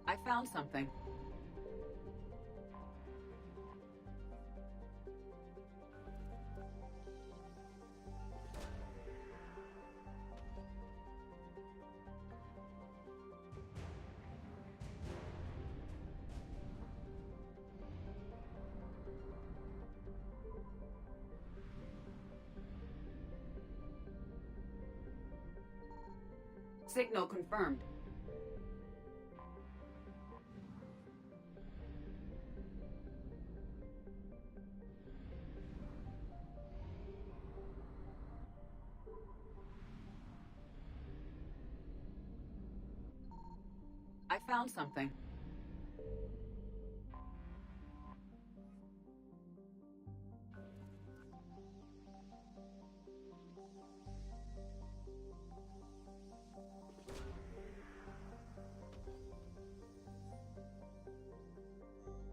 I found something. Signal confirmed. I found something.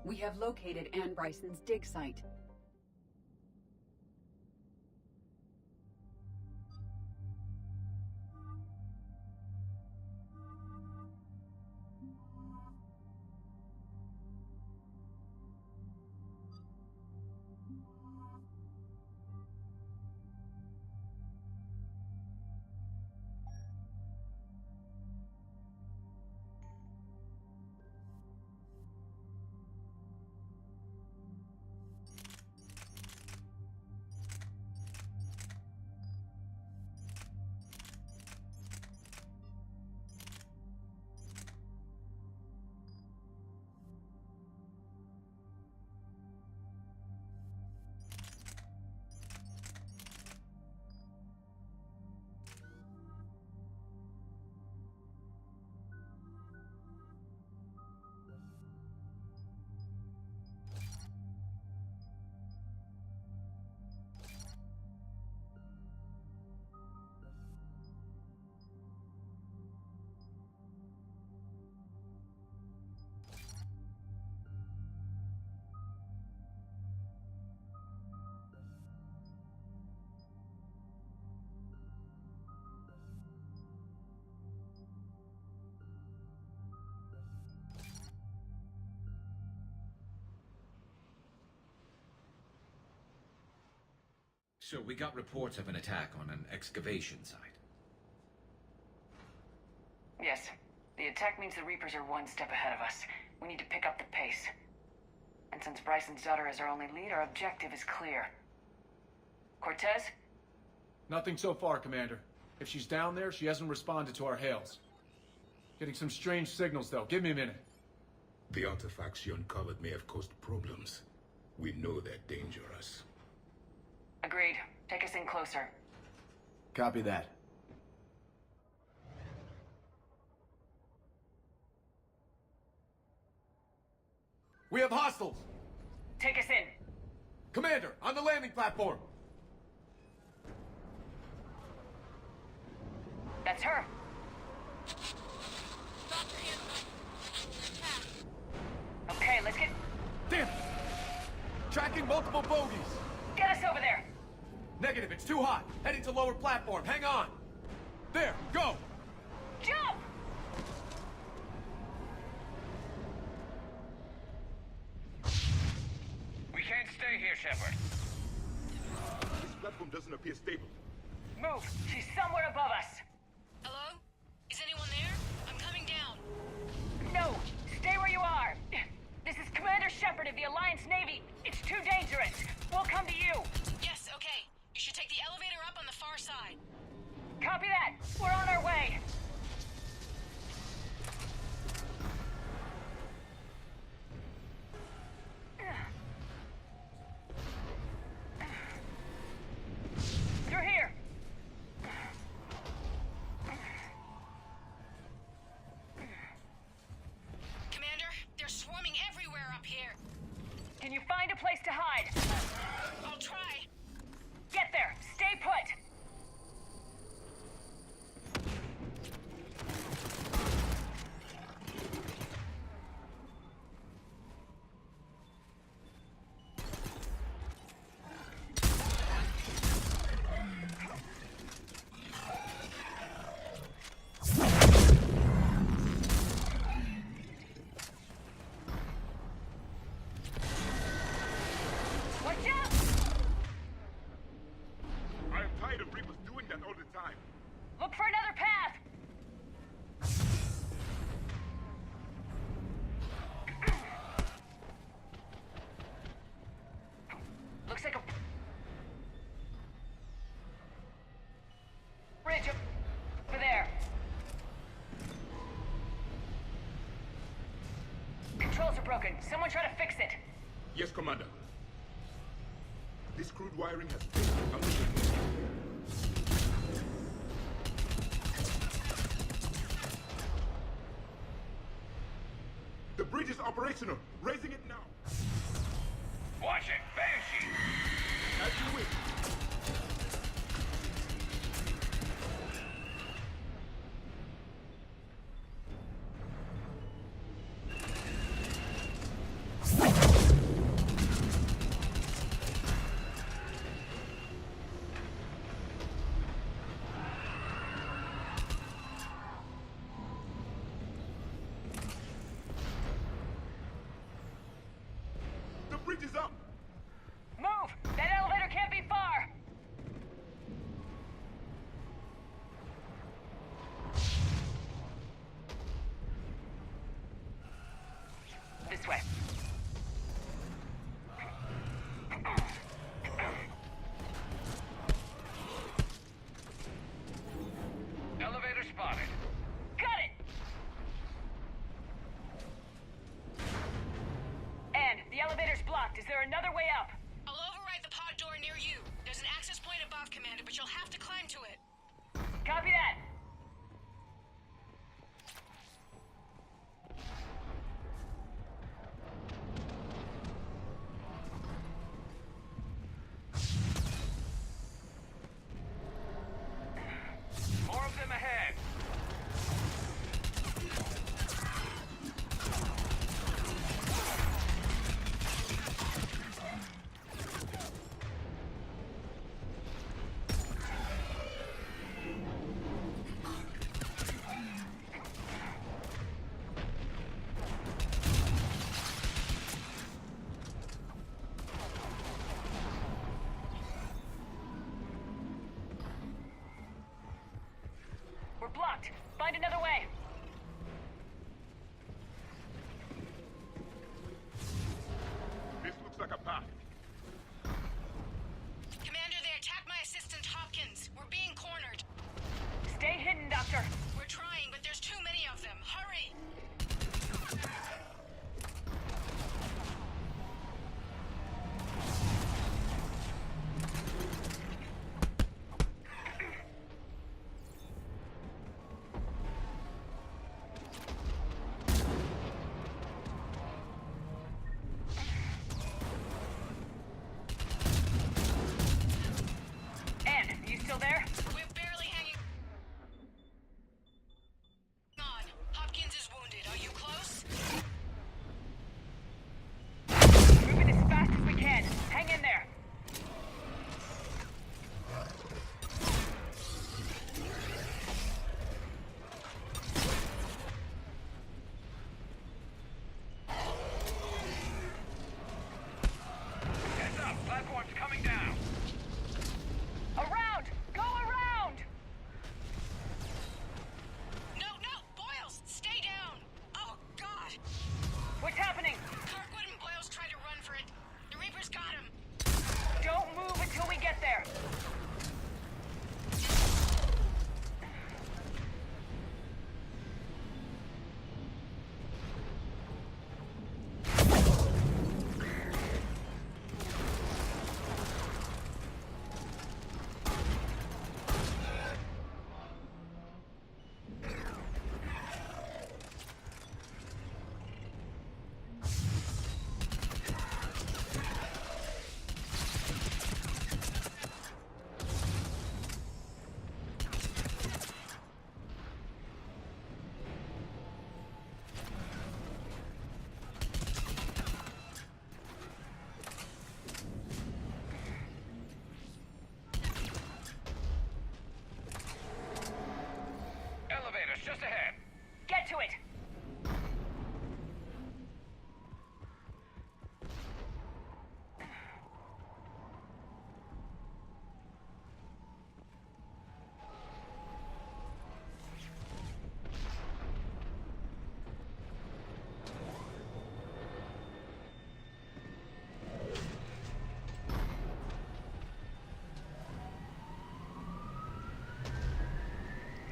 We have located Anne Bryson's dig site. So we got reports of an attack on an excavation site. Yes. The attack means the Reapers are one step ahead of us. We need to pick up the pace. And since Bryson's daughter is our only lead, our objective is clear. Cortez? Nothing so far, Commander. If she's down there, she hasn't responded to our hails. Getting some strange signals, though. Give me a minute. The artifacts she uncovered may have caused problems. We know they're dangerous. Agreed. Take us in closer. Copy that. We have hostiles! Take us in. Commander, on the landing platform! That's her. Okay, let's get... Damn it! Tracking multiple bogies! Get us over there! Negative, it's too hot. Heading to lower platform, hang on! There, go! Jump! Shepard. This platform doesn't appear stable. Move! She's somewhere above us! Hello? Is anyone there? I'm coming down. No! Stay where you are! This is Commander Shepard of the Alliance Navy. It's too dangerous. We'll come to you. Yes, okay. You should take the elevator up on the far side. Copy that. We're on our way. Through here. Commander, they're swarming everywhere up here. Can you find a place to hide? I'll try. Get there. Stay put. Watch out! I am tired of Reapers doing that all the time. Look for another path. Looks like a bridge over there. Controls are broken. Someone try to fix it. Yes, Commander. This crude wiring has failed. I'm looking. The bridge is operational. Raising it now. Watch it, Banshee! As you wish. The bridge is up. Move! That elevator can't be far! This way. Elevator spotted. Got it! And the elevator's blocked. Is there another way up? I'll override the pod door near you. There's an access point above, Commander, but you'll have to climb to it. Copy that. More of them ahead. We're blocked. Find another way. This looks like a path. Commander, they attacked my assistant Hopkins. We're being cornered. Stay hidden, Doctor. We're trying, but there's too many of them. Hurry!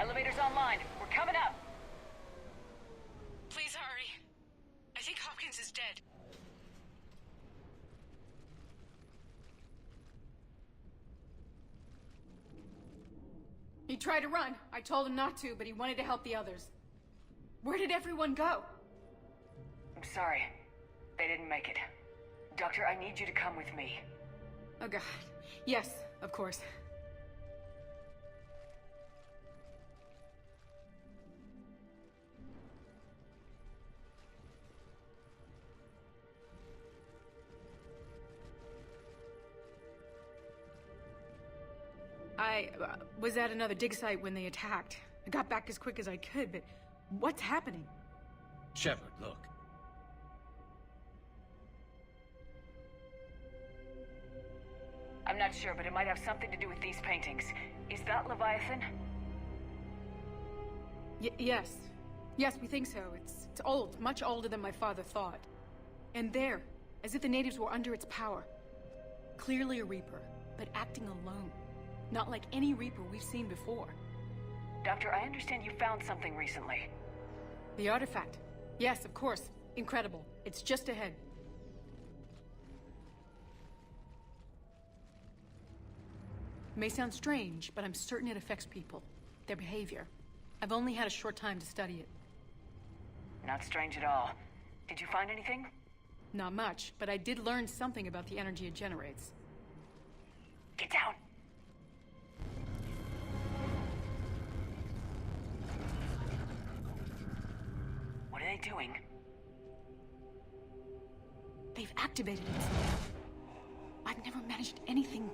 Elevator's online. We're coming up. Please hurry. I think Hopkins is dead. He tried to run. I told him not to, but he wanted to help the others. Where did everyone go? I'm sorry. They didn't make it. Doctor, I need you to come with me. Oh god. Yes, of course. I was at another dig site when they attacked. I got back as quick as I could, but what's happening? Shepard, look. I'm not sure, but it might have something to do with these paintings. Is that Leviathan? Yes. Yes, we think so. It's old, much older than my father thought. And there, as if the natives were under its power. Clearly a Reaper, but acting alone. Not like any Reaper we've seen before. Doctor, I understand you found something recently. The artifact. Yes, of course. Incredible. It's just ahead. May sound strange, but I'm certain it affects people. Their behavior. I've only had a short time to study it. Not strange at all. Did you find anything? Not much, but I did learn something about the energy it generates. Get down! What are they doing? They've activated it. I've never managed anything.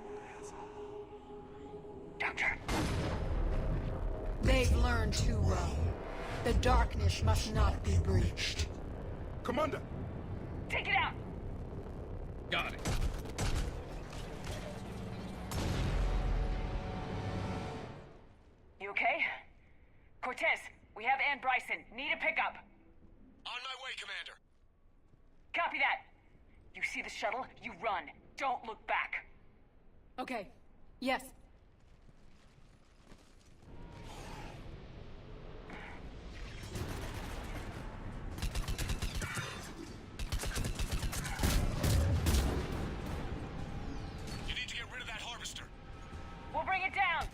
Doctor. They've learned too well. The darkness must not be breached. Commander! Take it out! Got it. You okay? Cortez, we have Ann Bryson. Need a pickup. On my way, Commander. Copy that. You see the shuttle, you run. Don't look back. Okay. Yes. You need to get rid of that harvester. We'll bring it down.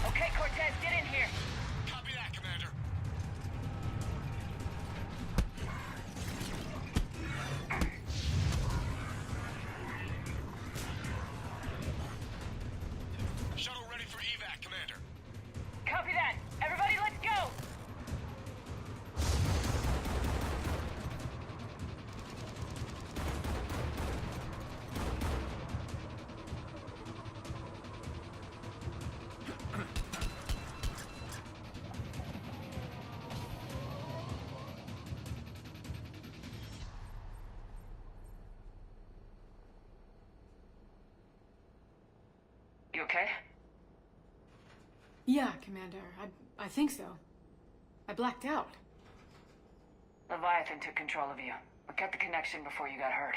Okay, Cortez, get in here. Copy that, Commander. Shuttle ready for evac, Commander. Copy that. Everybody, let's go. You okay? Yeah, Commander. I think so. I blacked out. Leviathan took control of you. We cut the connection before you got hurt.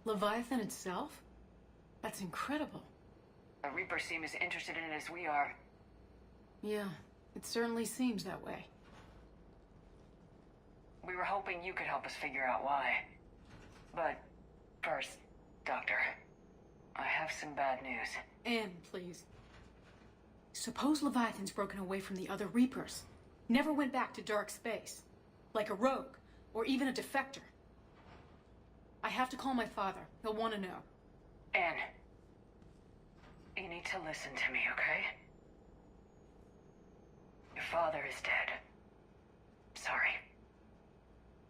Leviathan itself? That's incredible. The Reapers seem as interested in it as we are. Yeah, it certainly seems that way. We were hoping you could help us figure out why. But first, Doctor, I have some bad news. Anne, please. Suppose Leviathan's broken away from the other Reapers. Never went back to dark space. Like a rogue, or even a defector. I have to call my father. He'll want to know. Anne, you need to listen to me, okay? Your father is dead. Sorry.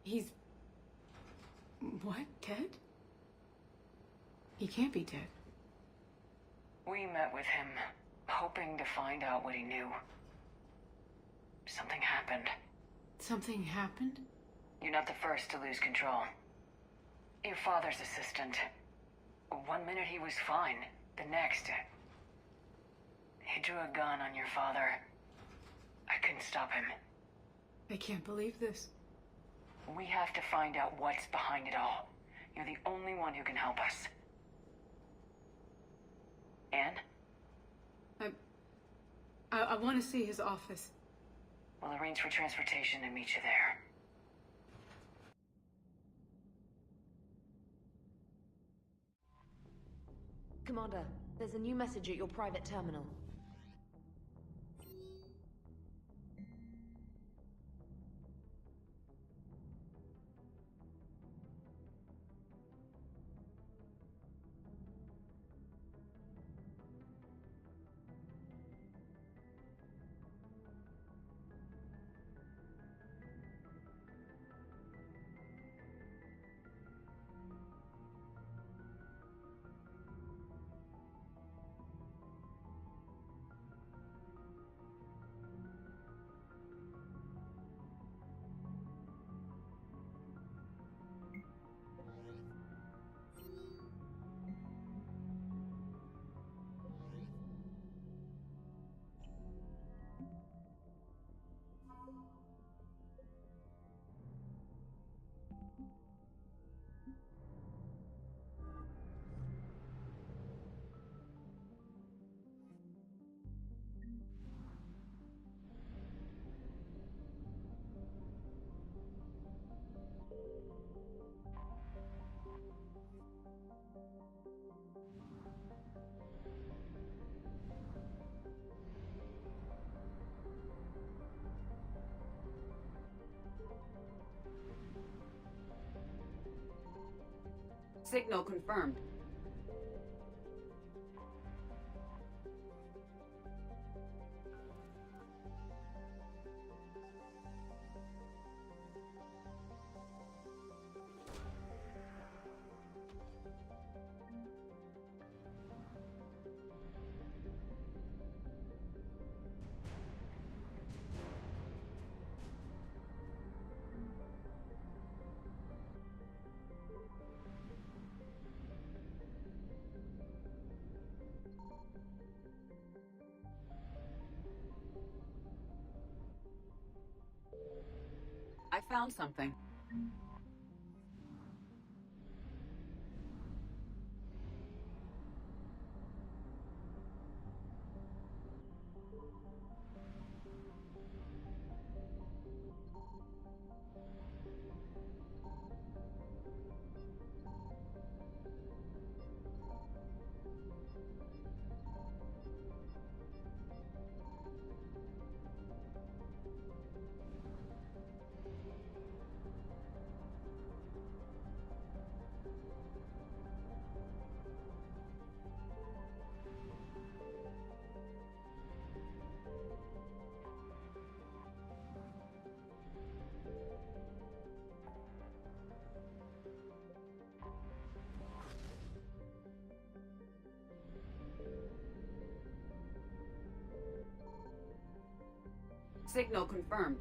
He's... What? Dead? He can't be dead. We met with him, hoping to find out what he knew. Something happened. Something happened? You're not the first to lose control. Your father's assistant. 1 minute he was fine. The next, he drew a gun on your father. I couldn't stop him. I can't believe this. We have to find out what's behind it all. You're the only one who can help us. Anne? I want to see his office. We'll arrange for transportation and meet you there. Commander, there's a new message at your private terminal. Signal confirmed. I found something. Signal confirmed.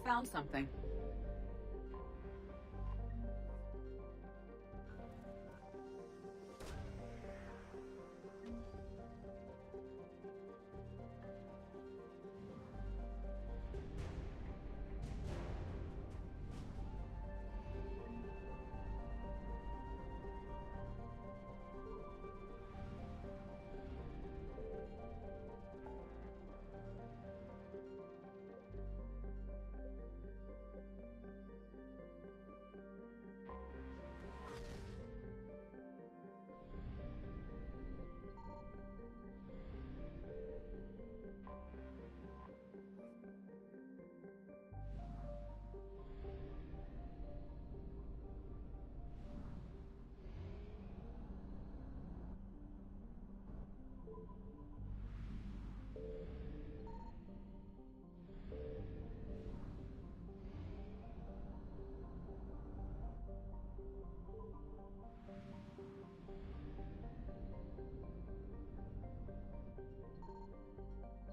found something.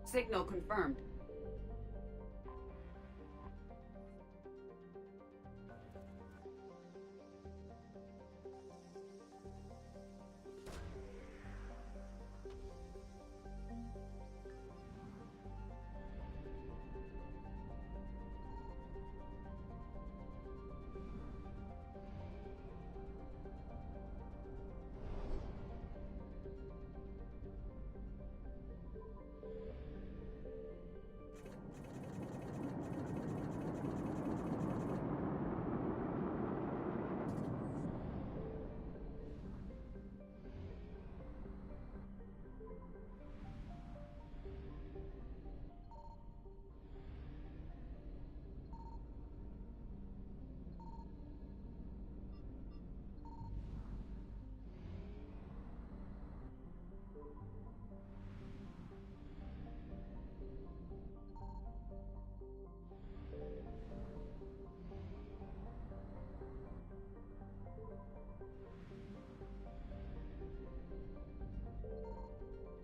Signal confirmed.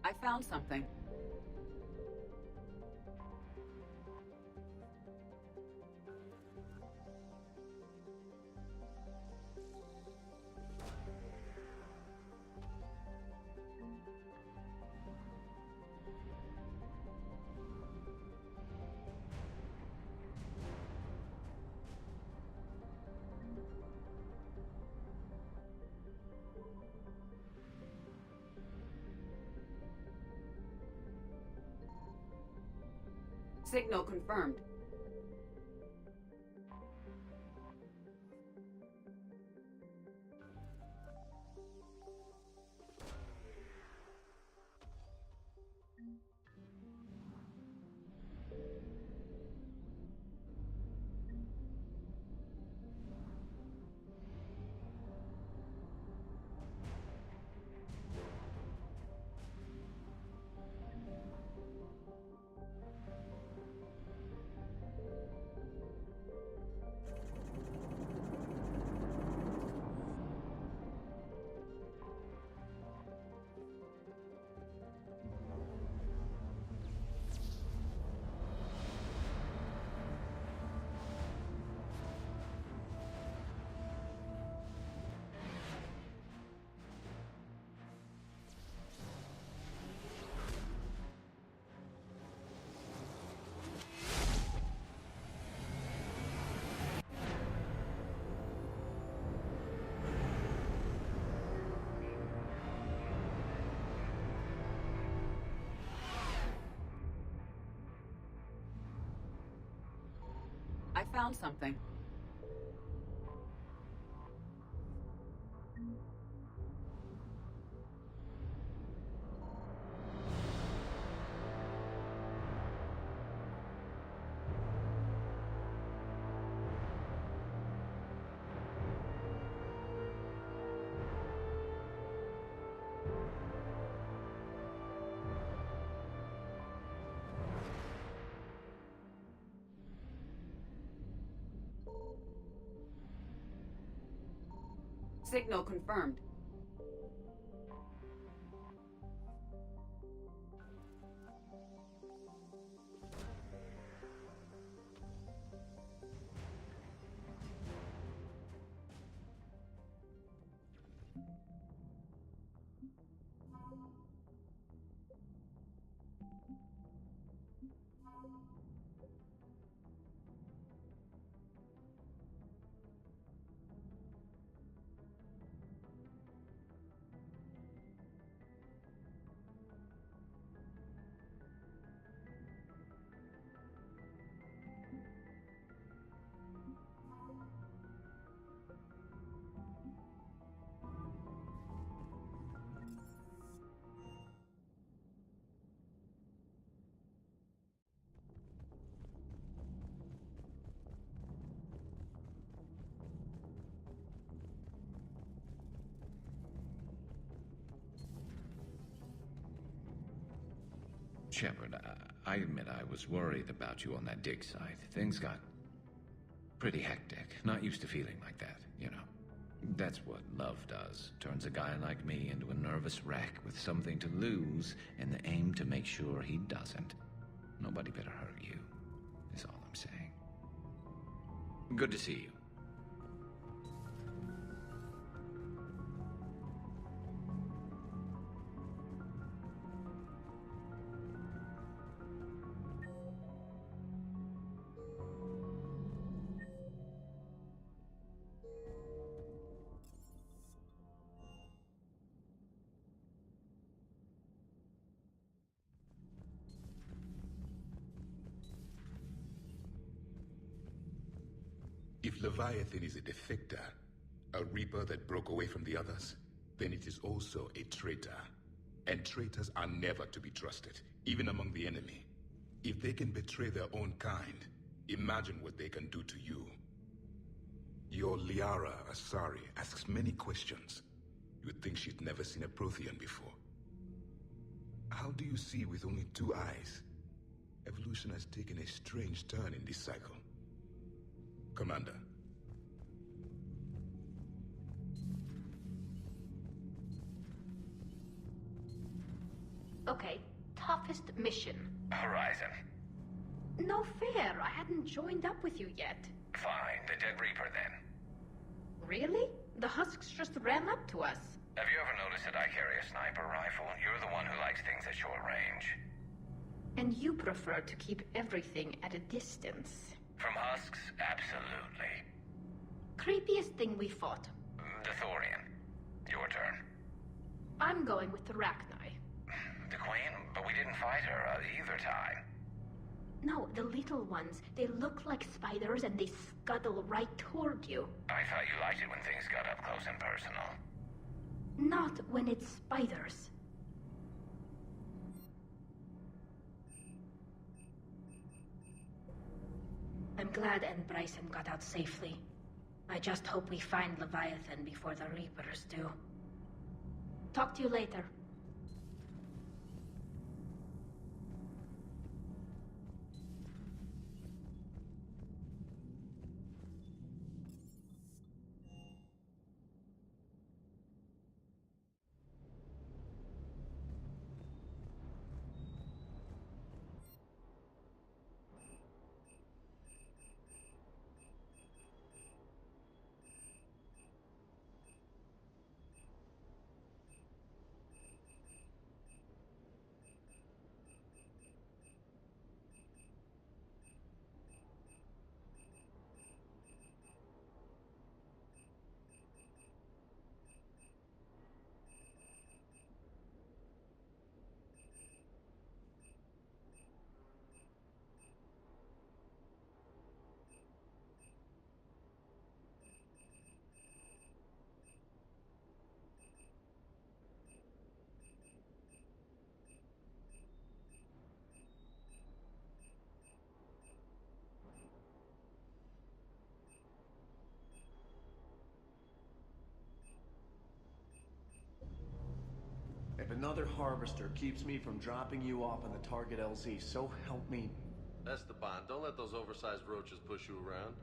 I found something. Signal confirmed. I found something. Signal confirmed. Shepard, I admit I was worried about you on that dig site. Things got pretty hectic. Not used to feeling like that, you know. That's what love does. Turns a guy like me into a nervous wreck with something to lose and the aim to make sure he doesn't. Nobody better hurt you, is all I'm saying. Good to see you. If Leviathan is a defector, a Reaper that broke away from the others, then it is also a traitor. And traitors are never to be trusted, even among the enemy. If they can betray their own kind, imagine what they can do to you. Your Liara Asari asks many questions. You'd think she'd never seen a Prothean before. How do you see with only 2 eyes? Evolution has taken a strange turn in this cycle. Commander. Okay, toughest mission. Horizon. No fair, I hadn't joined up with you yet. Fine, the Dead Reaper then. Really? The Husks just ran up to us. Have you ever noticed that I carry a sniper rifle? You're the one who likes things at short range. And you prefer to keep everything at a distance. From Husks? Absolutely. Creepiest thing we fought. The Thorian. Your turn. I'm going with the Rachni. The Queen? But we didn't fight her either time. No, the little ones. They look like spiders and they scuttle right toward you. I thought you liked it when things got up close and personal. Not when it's spiders. I'm glad Ann Bryson got out safely. I just hope we find Leviathan before the Reapers do. Talk to you later. If another Harvester keeps me from dropping you off on the target LZ, so help me. That's the bond. Don't let those oversized roaches push you around.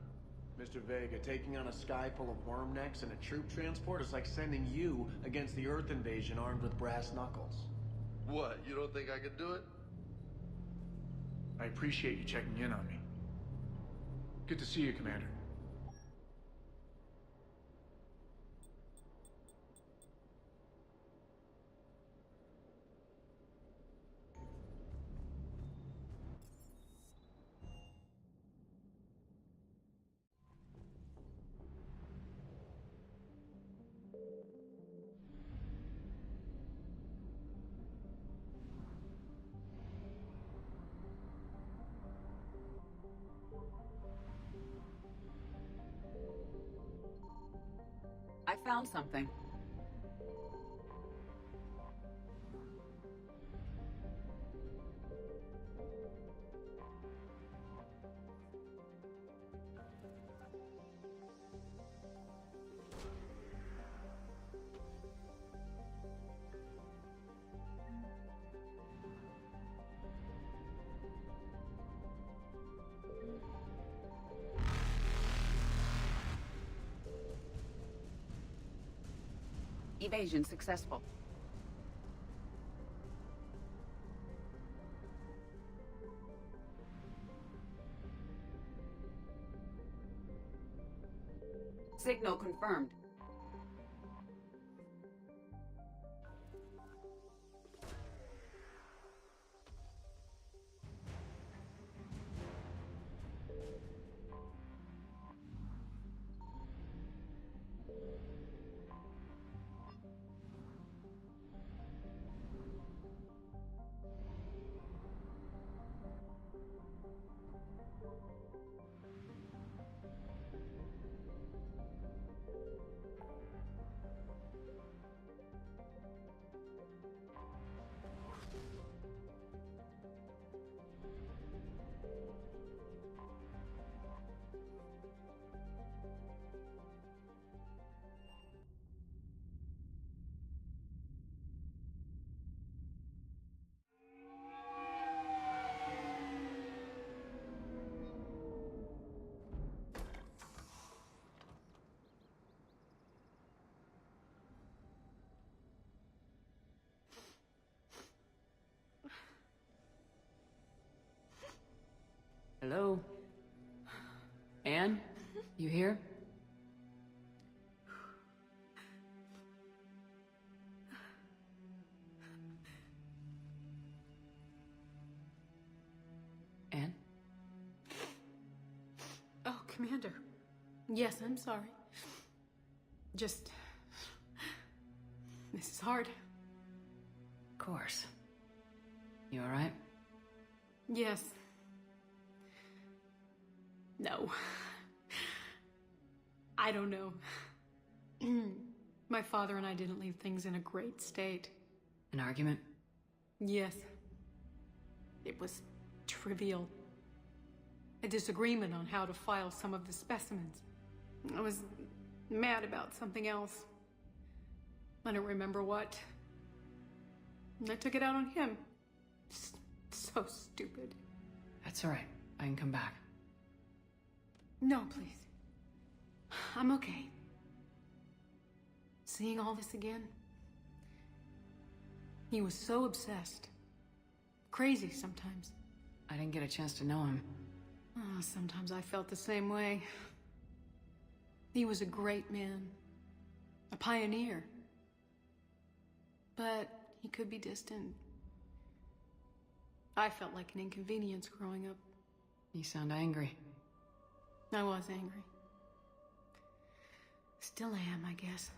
Mr. Vega, taking on a sky full of worm necks and a troop transport is like sending you against the Earth invasion armed with brass knuckles. What, you don't think I could do it? I appreciate you checking in on me. Good to see you, Commander. I found something. Evasion successful. Signal confirmed. Hello? Anne? You here? Anne? Oh, Commander. Yes, I'm sorry. Just... This is hard. Of course. You alright? Yes. No. I don't know. My father and I didn't leave things in a great state. An argument? Yes. It was trivial. A disagreement on how to file some of the specimens. I was mad about something else. I don't remember what. And I took it out on him. So stupid. That's alright. I can come back. No, please. I'm okay. Seeing all this again? He was so obsessed. Crazy sometimes. I didn't get a chance to know him. Oh, sometimes I felt the same way. He was a great man. A pioneer. But he could be distant. I felt like an inconvenience growing up. You sound angry. I was angry. Still am, I guess.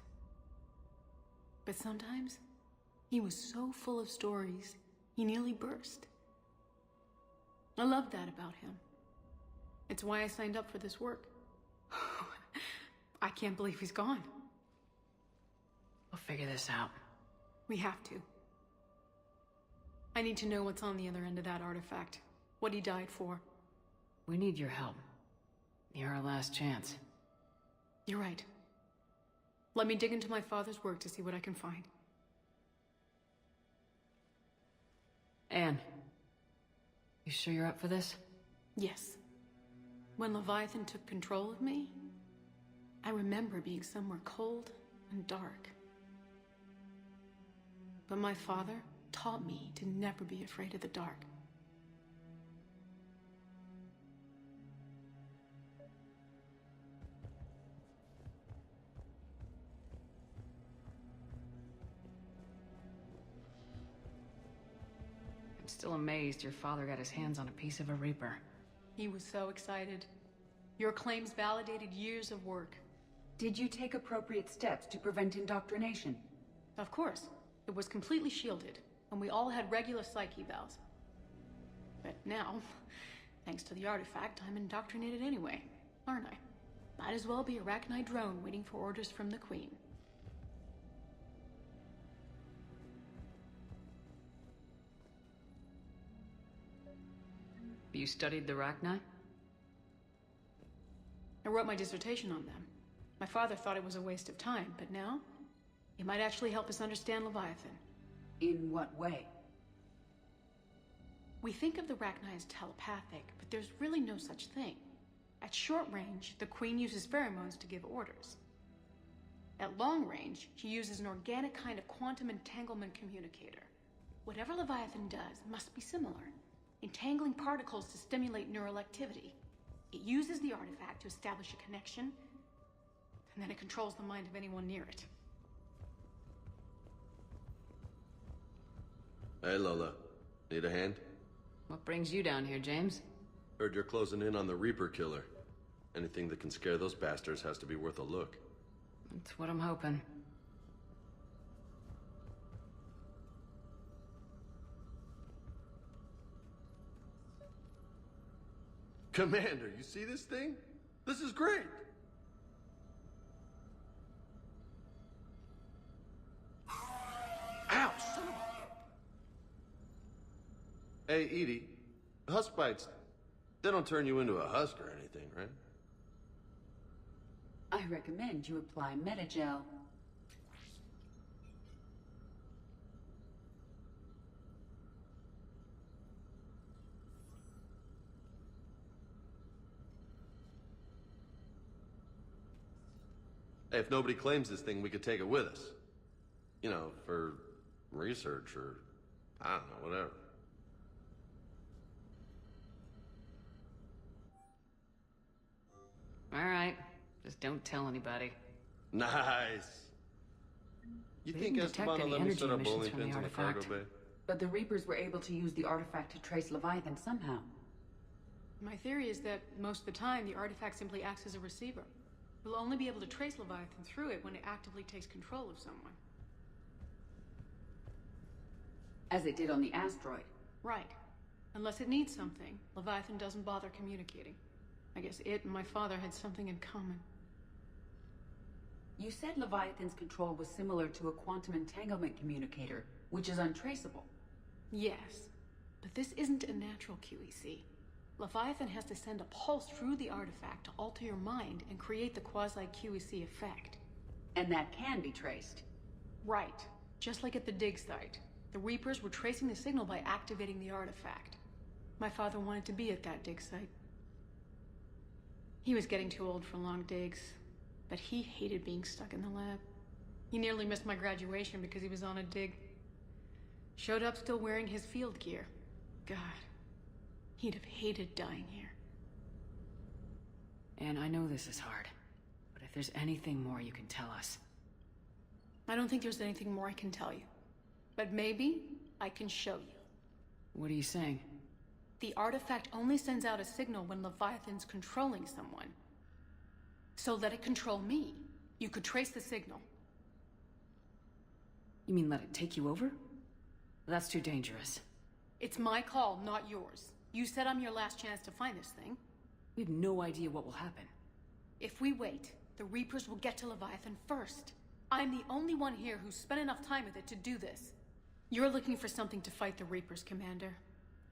But sometimes, he was so full of stories, he nearly burst. I love that about him. It's why I signed up for this work. I can't believe he's gone. We'll figure this out. We have to. I need to know what's on the other end of that artifact. What he died for. We need your help. You're our last chance. You're right. Let me dig into my father's work to see what I can find. Anne, you sure you're up for this? Yes. When Leviathan took control of me, I remember being somewhere cold and dark. But my father taught me to never be afraid of the dark. I'm still amazed your father got his hands on a piece of a Reaper. He was so excited. Your claims validated years of work. Did you take appropriate steps to prevent indoctrination? Of course. It was completely shielded, and we all had regular psych evals. But now, thanks to the artifact, I'm indoctrinated anyway, aren't I? Might as well be a Arachnite drone waiting for orders from the Queen. You studied the Arachnite? I wrote my dissertation on them. My father thought it was a waste of time, but now, it might actually help us understand Leviathan. In what way? We think of the Arachnite as telepathic, but there's really no such thing. At short range, the Queen uses pheromones to give orders. At long range, he uses an organic kind of quantum entanglement communicator. Whatever Leviathan does must be similar, entangling particles to stimulate neural activity. It uses the artifact to establish a connection, and then it controls the mind of anyone near it. Hey, Lola. Need a hand? What brings you down here, James? Heard you're closing in on the Reaper killer. Anything that can scare those bastards has to be worth a look. That's what I'm hoping. Commander, you see this thing? This is great! Ow, son of a... Hey, Edie, husk bites, they don't turn you into a husk or anything, right? I recommend you apply Metagel. Hey, if nobody claims this thing, we could take it with us. You know, for research or, I don't know, whatever. All right. Just don't tell anybody. Nice. You They think didn't detect Esteban will any let me energy set up emissions bowling from the pins in the cargo artifact. bay? But the Reapers were able to use the artifact to trace Leviathan somehow. My theory is that most of the time, the artifact simply acts as a receiver. We'll only be able to trace Leviathan through it when it actively takes control of someone. As it did on the asteroid. Right. Unless it needs something, Leviathan doesn't bother communicating. I guess it and my father had something in common. You said Leviathan's control was similar to a quantum entanglement communicator, which is untraceable. Yes, but this isn't a natural QEC. Leviathan has to send a pulse through the artifact to alter your mind and create the quasi-QEC effect. And that can be traced. Right. Just like at the dig site. The Reapers were tracing the signal by activating the artifact. My father wanted to be at that dig site. He was getting too old for long digs, but he hated being stuck in the lab. He nearly missed my graduation because he was on a dig. Showed up still wearing his field gear. God, he'd have hated dying here. And I know this is hard, but if there's anything more you can tell us. I don't think there's anything more I can tell you. But maybe I can show you. What are you saying? The artifact only sends out a signal when Leviathan's controlling someone. So let it control me. You could trace the signal. You mean let it take you over? That's too dangerous. It's my call, not yours. You said I'm your last chance to find this thing. We have no idea what will happen. If we wait, the Reapers will get to Leviathan first. I'm the only one here who's spent enough time with it to do this. You're looking for something to fight the Reapers, Commander.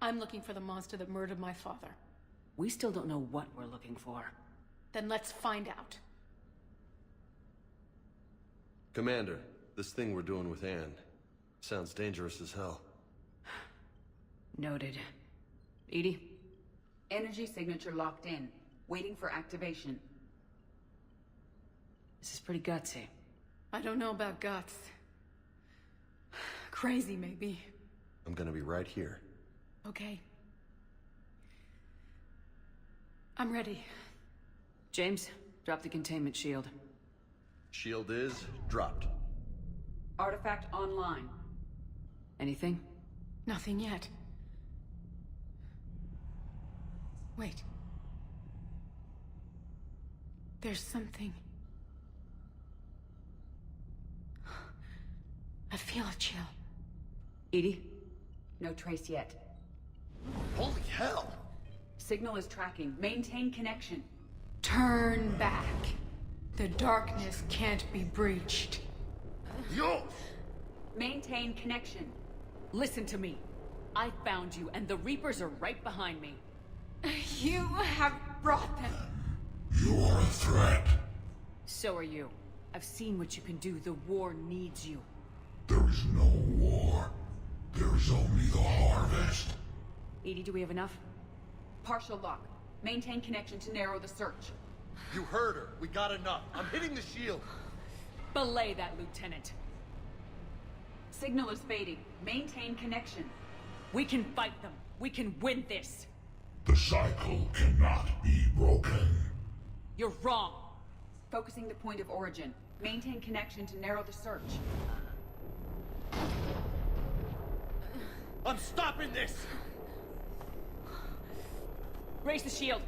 I'm looking for the monster that murdered my father. We still don't know what we're looking for. Then let's find out. Commander, this thing we're doing with Anne sounds dangerous as hell. Noted. Edie? Energy signature locked in, waiting for activation. This is pretty gutsy. I don't know about guts. Crazy, maybe. I'm gonna be right here. Okay. I'm ready. James, drop the containment shield. Shield is dropped. Artifact online. Anything? Nothing yet. Wait. There's something. I feel a chill. Edie? No trace yet. Holy hell! Signal is tracking. Maintain connection. Turn back. The darkness can't be breached. Yo! Maintain connection. Listen to me. I found you, and the Reapers are right behind me. You have brought them. You are a threat. So are you. I've seen what you can do. The war needs you. There is no war. There is only the harvest. Edie, do we have enough? Partial lock. Maintain connection to narrow the search. You heard her. We got enough. I'm hitting the shield. Belay that, Lieutenant. Signal is fading. Maintain connection. We can fight them. We can win this. The cycle cannot be broken. You're wrong. Focusing the point of origin. Maintain connection to narrow the search. I'm stopping this! Raise the shield.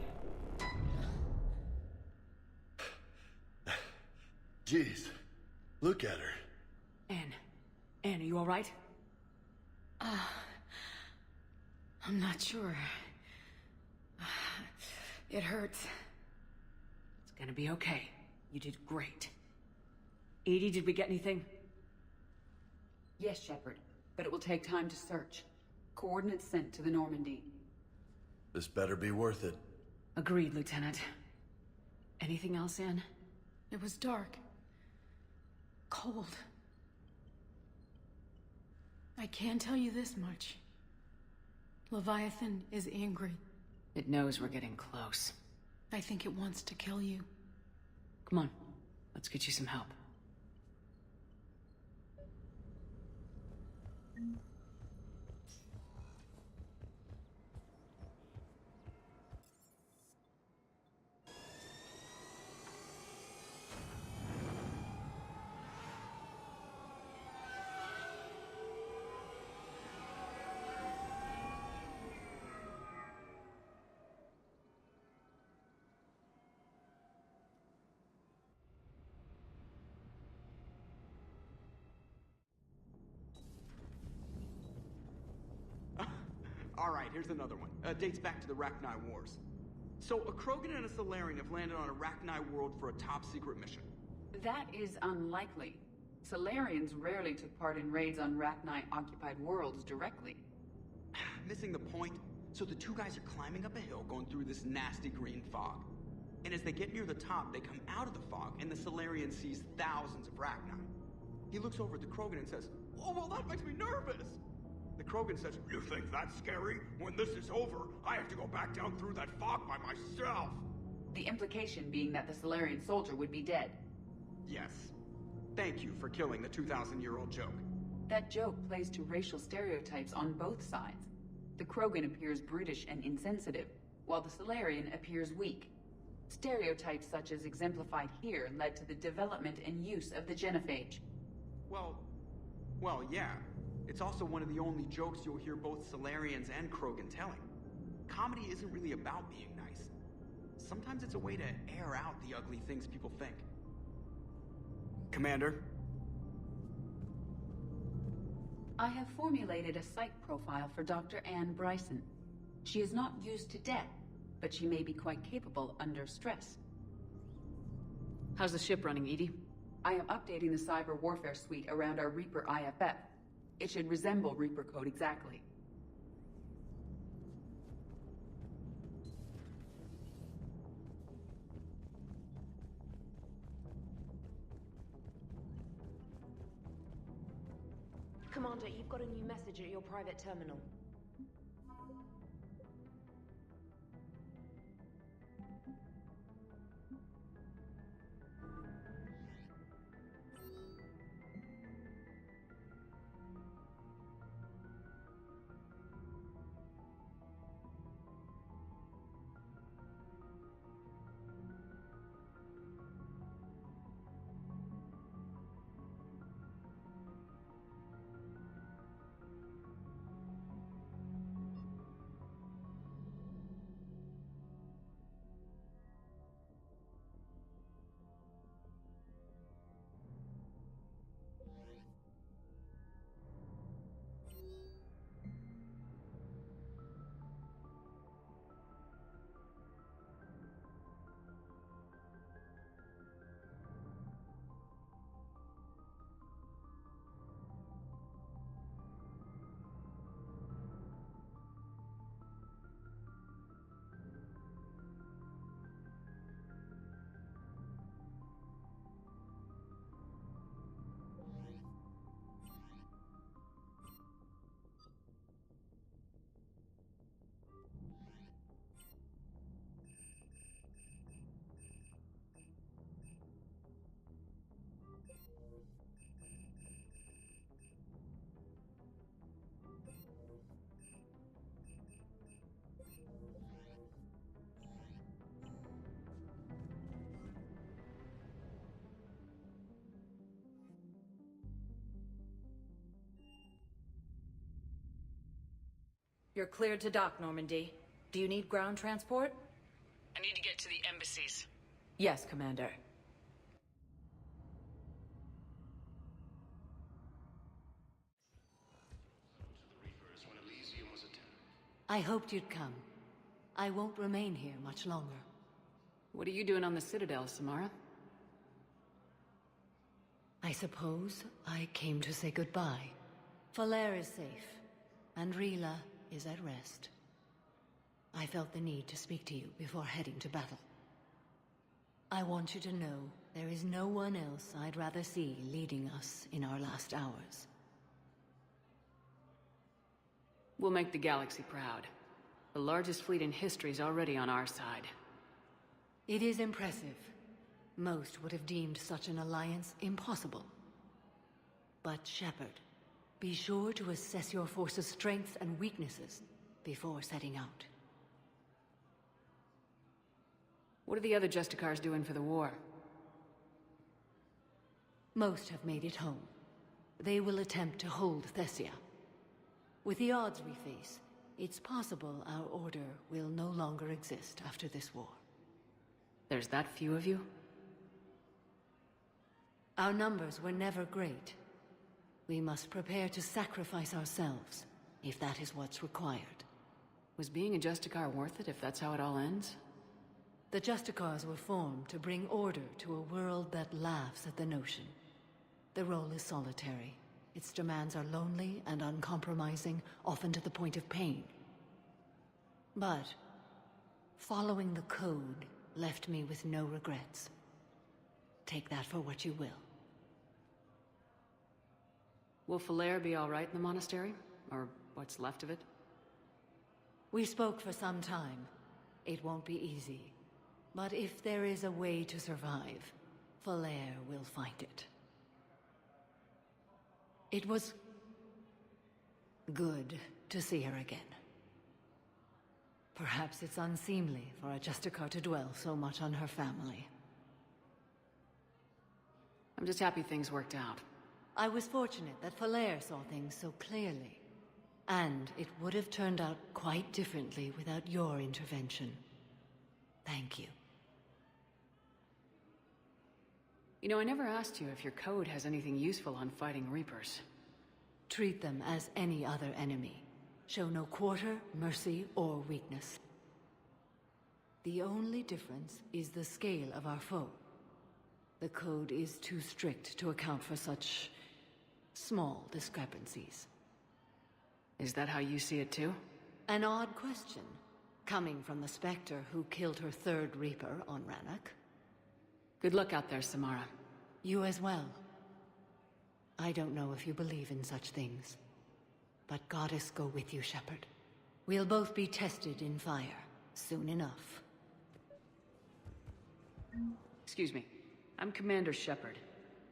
Jeez. Look at her. Anne, are you alright? I'm not sure. It hurts. It's gonna be okay. You did great. Edie, did we get anything? Yes, Shepard, but it will take time to search. Coordinates sent to the Normandy. This better be worth it. Agreed, Lieutenant. Anything else, Anne? It was dark. Cold. I can tell you this much. Leviathan is angry. It knows we're getting close. I think it wants to kill you. Come on, let's get you some help. Alright, here's another one. Dates back to the Rachni Wars. So, a Krogan and a Solarian have landed on a Rachni world for a top-secret mission. That is unlikely. Solarians rarely took part in raids on Rachni-occupied worlds directly. Missing the point? So the two guys are climbing up a hill going through this nasty green fog. And as they get near the top, they come out of the fog, and the Solarian sees thousands of Rachni. He looks over at the Krogan and says, "Oh, well, that makes me nervous!" The Krogan says, "You think that's scary? When this is over, I have to go back down through that fog by myself." The implication being that the Solarian soldier would be dead. Yes. Thank you for killing the 2,000-year-old joke. That joke plays to racial stereotypes on both sides. The Krogan appears brutish and insensitive, while the Solarian appears weak. Stereotypes such as exemplified here led to the development and use of the genophage. Well, yeah. It's also one of the only jokes you'll hear both Solarians and Krogan telling. Comedy isn't really about being nice. Sometimes it's a way to air out the ugly things people think. Commander? I have formulated a psych profile for Dr. Anne Bryson. She is not used to death, but she may be quite capable under stress. How's the ship running, Edie? I am updating the cyber warfare suite around our Reaper IFF. It should resemble Reaper code exactly. Commander, you've got a new message at your private terminal. You're cleared to dock, Normandy. Do you need ground transport? I need to get to the embassies. Yes, Commander. I hoped you'd come. I won't remain here much longer. What are you doing on the Citadel, Samara? I suppose I came to say goodbye. Falair is safe, and Rila is at rest. I felt the need to speak to you before heading to battle. I want you to know there is no one else I'd rather see leading us in our last hours. We'll make the galaxy proud. The largest fleet in history is already on our side. It is impressive. Most would have deemed such an alliance impossible. But Shepard, be sure to assess your force's strengths and weaknesses before setting out. What are the other Justicars doing for the war? Most have made it home. They will attempt to hold Thessia. With the odds we face, it's possible our order will no longer exist after this war. There's that few of you? Our numbers were never great. We must prepare to sacrifice ourselves, if that is what's required. Was being a Justicar worth it if that's how it all ends? The Justicars were formed to bring order to a world that laughs at the notion. The role is solitary. Its demands are lonely and uncompromising, often to the point of pain. But following the code left me with no regrets. Take that for what you will. Will Falair be all right in the monastery? Or what's left of it? We spoke for some time. It won't be easy. But if there is a way to survive, Falair will find it. It was good to see her again. Perhaps it's unseemly for a Justicar to dwell so much on her family. I'm just happy things worked out. I was fortunate that Falair saw things so clearly. And it would have turned out quite differently without your intervention. Thank you. You know, I never asked you if your code has anything useful on fighting Reapers. Treat them as any other enemy. Show no quarter, mercy, or weakness. The only difference is the scale of our foe. The code is too strict to account for such small discrepancies. Is that how you see it too? An odd question, coming from the Spectre who killed her third Reaper on Rannoch. Good luck out there, Samara. You as well. I don't know if you believe in such things, but Goddess go with you, Shepard. We'll both be tested in fire, soon enough. Excuse me. I'm Commander Shepard.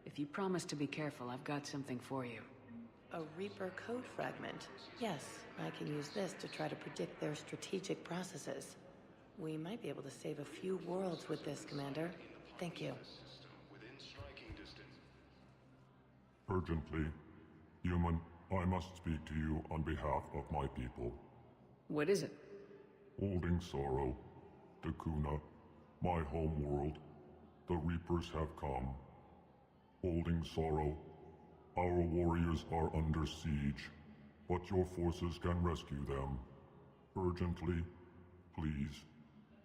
If you promise to be careful, I've got something for you. A Reaper code fragment. Yes, I can use this to try to predict their strategic processes. We might be able to save a few worlds with this, Commander. Thank you. Urgently. Human, I must speak to you on behalf of my people. What is it? Holding sorrow. Dakuna, my home world. The Reapers have come. Holding sorrow. Our warriors are under siege, but your forces can rescue them. Urgently, please.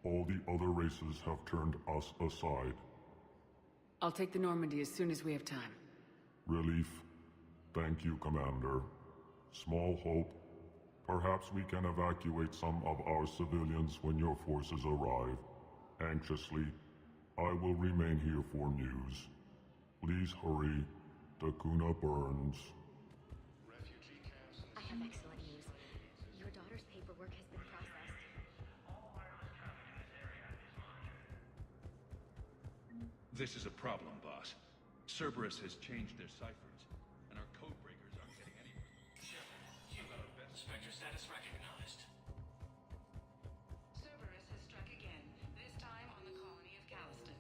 All the other races have turned us aside. I'll take the Normandy as soon as we have time. Relief. Thank you, Commander. Small hope. Perhaps we can evacuate some of our civilians when your forces arrive. Anxiously, I will remain here for news. Please hurry. Dakuna burns. I have excellent news. Your daughter's paperwork has been processed. This is a problem, boss. Cerberus has changed their ciphers, and our code breakers aren't getting anywhere. You got our best. Spectre status recognized. Cerberus has struck again, this time on the colony of Calliston.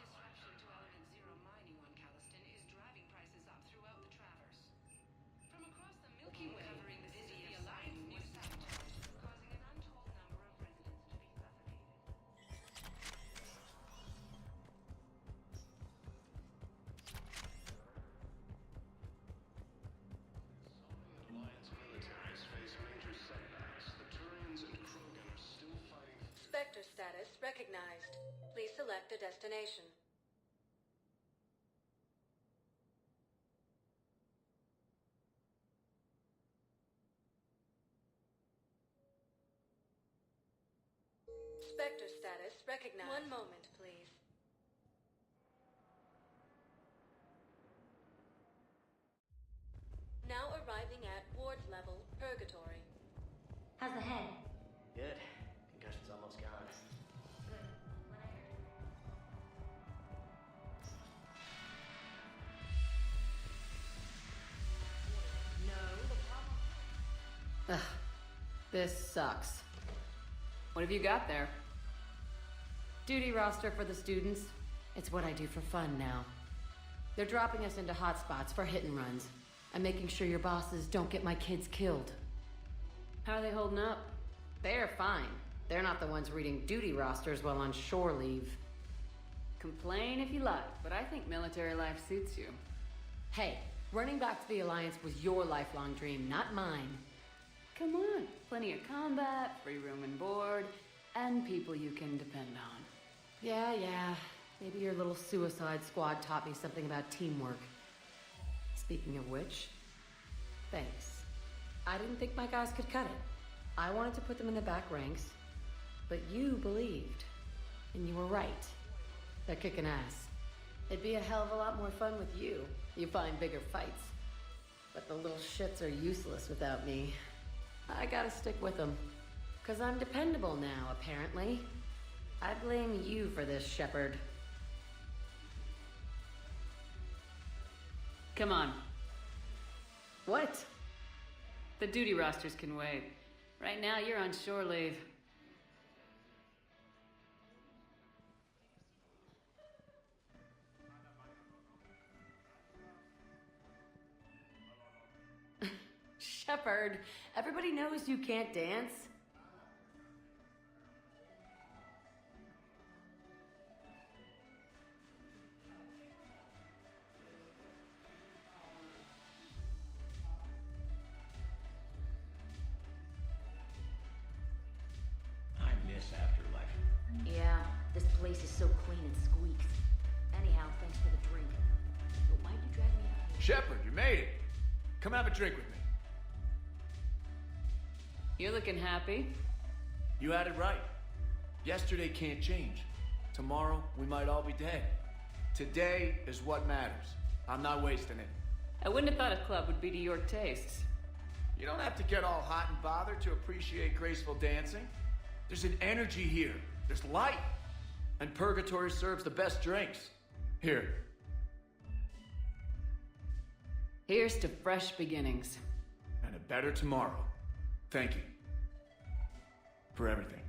Disruption to Element Zero mining on Calliston status recognized. Please select a destination. Spectre status recognized. One moment, please. Now arriving at ward level purgatory. How's the head? Good. Concussion's almost gone. Ugh, this sucks. What have you got there? Duty roster for the students. It's what I do for fun now. They're dropping us into hotspots for hit and runs. I'm making sure your bosses don't get my kids killed. How are they holding up? They're fine. They're not the ones reading duty rosters while on shore leave. Complain if you like, but I think military life suits you. Hey, running back to the Alliance was your lifelong dream, not mine. Come on, plenty of combat, free room and board, and people you can depend on. Yeah. Maybe your little suicide squad taught me something about teamwork. Speaking of which, thanks. I didn't think my guys could cut it. I wanted to put them in the back ranks, but you believed. And you were right. They're kicking ass. It'd be a hell of a lot more fun with you. You find bigger fights. But the little shits are useless without me. I gotta stick with them. 'Cause I'm dependable now, apparently. I blame you for this, Shepard. Come on. What? The duty rosters can wait. Right now, you're on shore leave. Shepard, everybody knows you can't dance. I miss Afterlife. Yeah, this place is so clean and squeaks. Anyhow, thanks for the drink. But why'd you drag me out here? Shepard, you made it. Come have a drink with me. You're looking happy. You had it right. Yesterday can't change. Tomorrow, we might all be dead. Today is what matters. I'm not wasting it. I wouldn't have thought a club would be to your tastes. You don't have to get all hot and bothered to appreciate graceful dancing. There's an energy here. There's light. And Purgatory serves the best drinks. Here. Here's to fresh beginnings. And a better tomorrow. Thank you. For everything.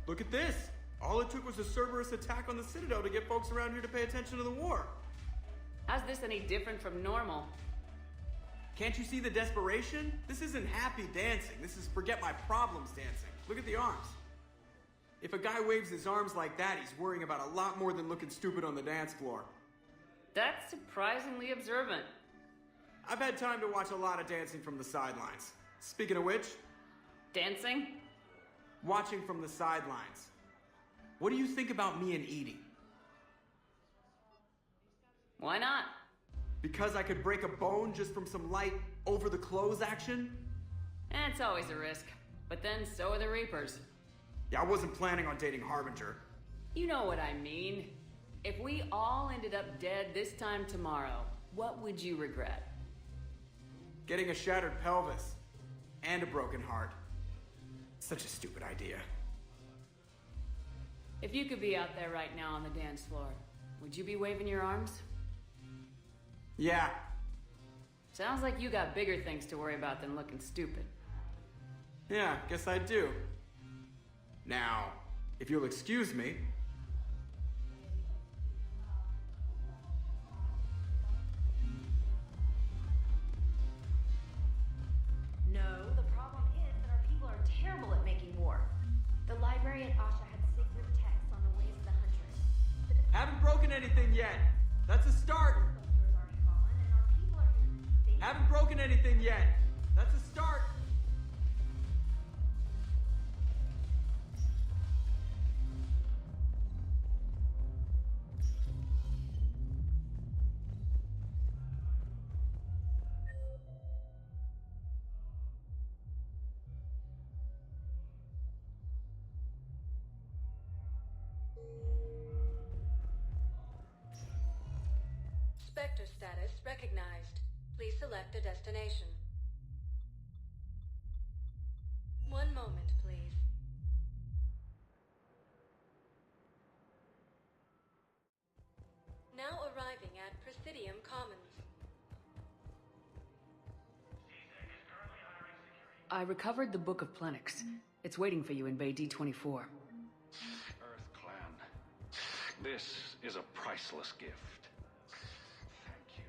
Look at this! All it took was a Cerberus attack on the Citadel to get folks around here to pay attention to the war. How's this any different from normal? Can't you see the desperation? This isn't happy dancing. This is forget my problems dancing. Look at the arms. If a guy waves his arms like that, he's worrying about a lot more than looking stupid on the dance floor. That's surprisingly observant. I've had time to watch a lot of dancing from the sidelines. Speaking of which... Dancing? Watching from the sidelines. What do you think about me and eating? Why not? Because I could break a bone just from some light over-the-clothes action? It's always a risk. But then so are the Reapers. Yeah, I wasn't planning on dating Harbinger. You know what I mean. If we all ended up dead this time tomorrow, what would you regret? Getting a shattered pelvis. And a broken heart. Such a stupid idea. If you could be out there right now on the dance floor, would you be waving your arms? Yeah. Sounds like you got bigger things to worry about than looking stupid. Yeah, guess I do. Now, If you'll excuse me. No, the problem is that our people are terrible at making war. The library at Asha had sacred texts on the ways of the Huntress. Haven't broken anything yet. That's a start. Haven't broken anything yet. That's a start. Spectre status recognized. Please select a destination. One moment, please. Now arriving at Presidium Commons. I recovered the Book of Plenix. It's waiting for you in Bay D24. Earth Clan. This is a priceless gift. Thank you.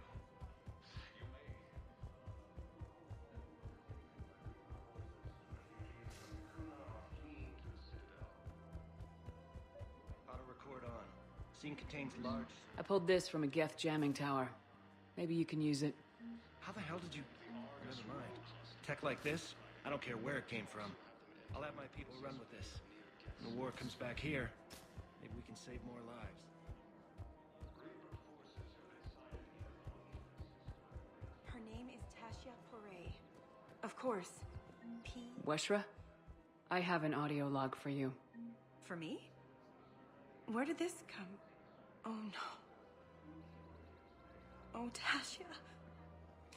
Auto record on. Scene contains large. I pulled this from a Geth jamming tower. Maybe you can use it. How the hell did you... Never mind. Tech like this? I don't care where it came from. I'll have my people run with this. When the war comes back here, maybe we can save more lives. Her name is Tasha Foray. Of course. P... Weshra? I have an audio log for you. For me? Where did this come? Oh no. Oh, Tasha.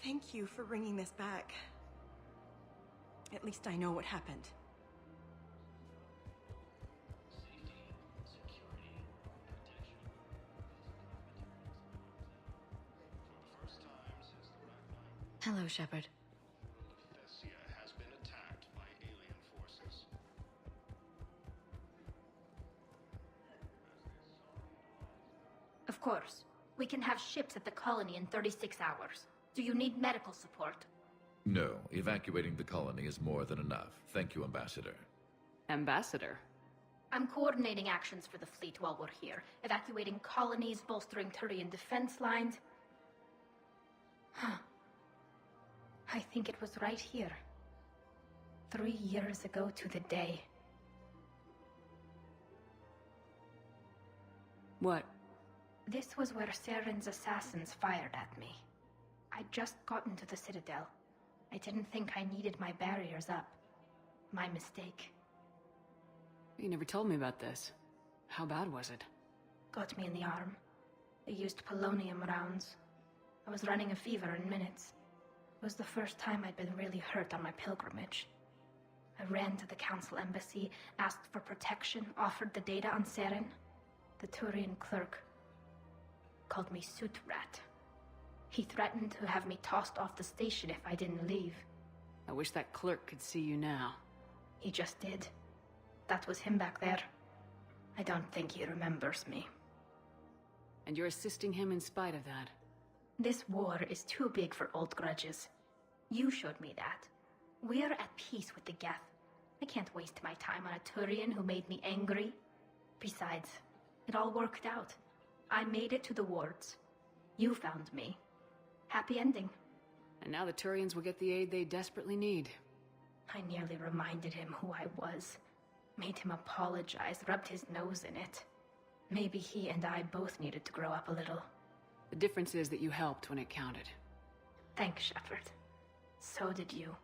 Thank you for bringing this back. At least I know what happened. Hello, Shepard. Has been attacked by alien forces. Of course. We can have ships at the colony in 36 hours. Do you need medical support? No, evacuating the colony is more than enough. Thank you, Ambassador. Ambassador? I'm coordinating actions for the fleet while we're here. Evacuating colonies, bolstering Turian defense lines. Huh. I think it was right here. 3 years ago to the day. What? This was where Saren's assassins fired at me. I'd just gotten to the Citadel. I didn't think I needed my barriers up. My mistake. You never told me about this. How bad was it? Got me in the arm. They used polonium rounds. I was running a fever in minutes. It was the first time I'd been really hurt on my pilgrimage. I ran to the Council Embassy, asked for protection, offered the data on Saren. The Turian clerk called me Soot Rat. He threatened to have me tossed off the station if I didn't leave. I wish that clerk could see you now. He just did. That was him back there. I don't think he remembers me. And you're assisting him in spite of that. This war is too big for old grudges. You showed me that. We're at peace with the Geth. I can't waste my time on a Turian who made me angry. Besides, it all worked out. I made it to the wards. You found me. Happy ending. And now the Turians will get the aid they desperately need. I nearly reminded him who I was. Made him apologize, rubbed his nose in it. Maybe he and I both needed to grow up a little. The difference is that you helped when it counted. Thanks, Shepard. So did you.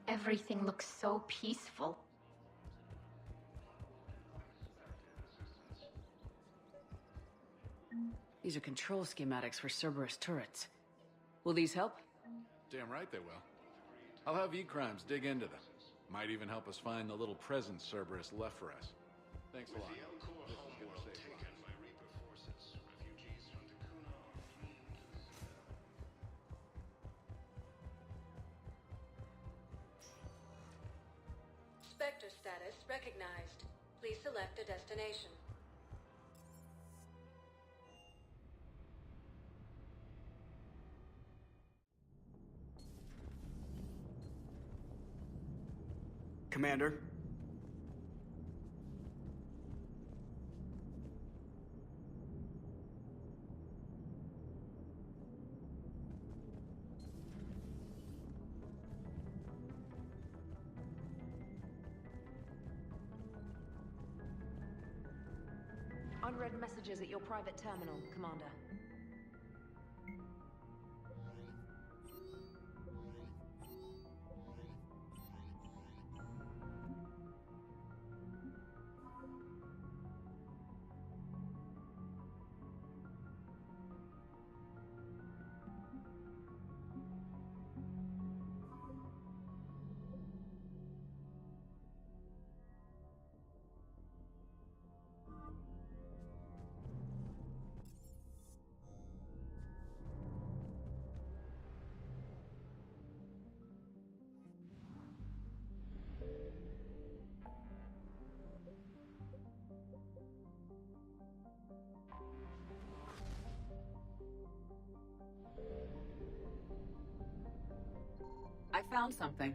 Everything looks so peaceful. These are control schematics for Cerberus turrets. Will these help? Damn right they will. I'll have E-Crimes dig into them. Might even help us find the little present Cerberus left for us. Thanks a lot. This is gonna save lives. status recognized. Please select a destination. Commander? Unread messages at your private terminal, Commander. I found something.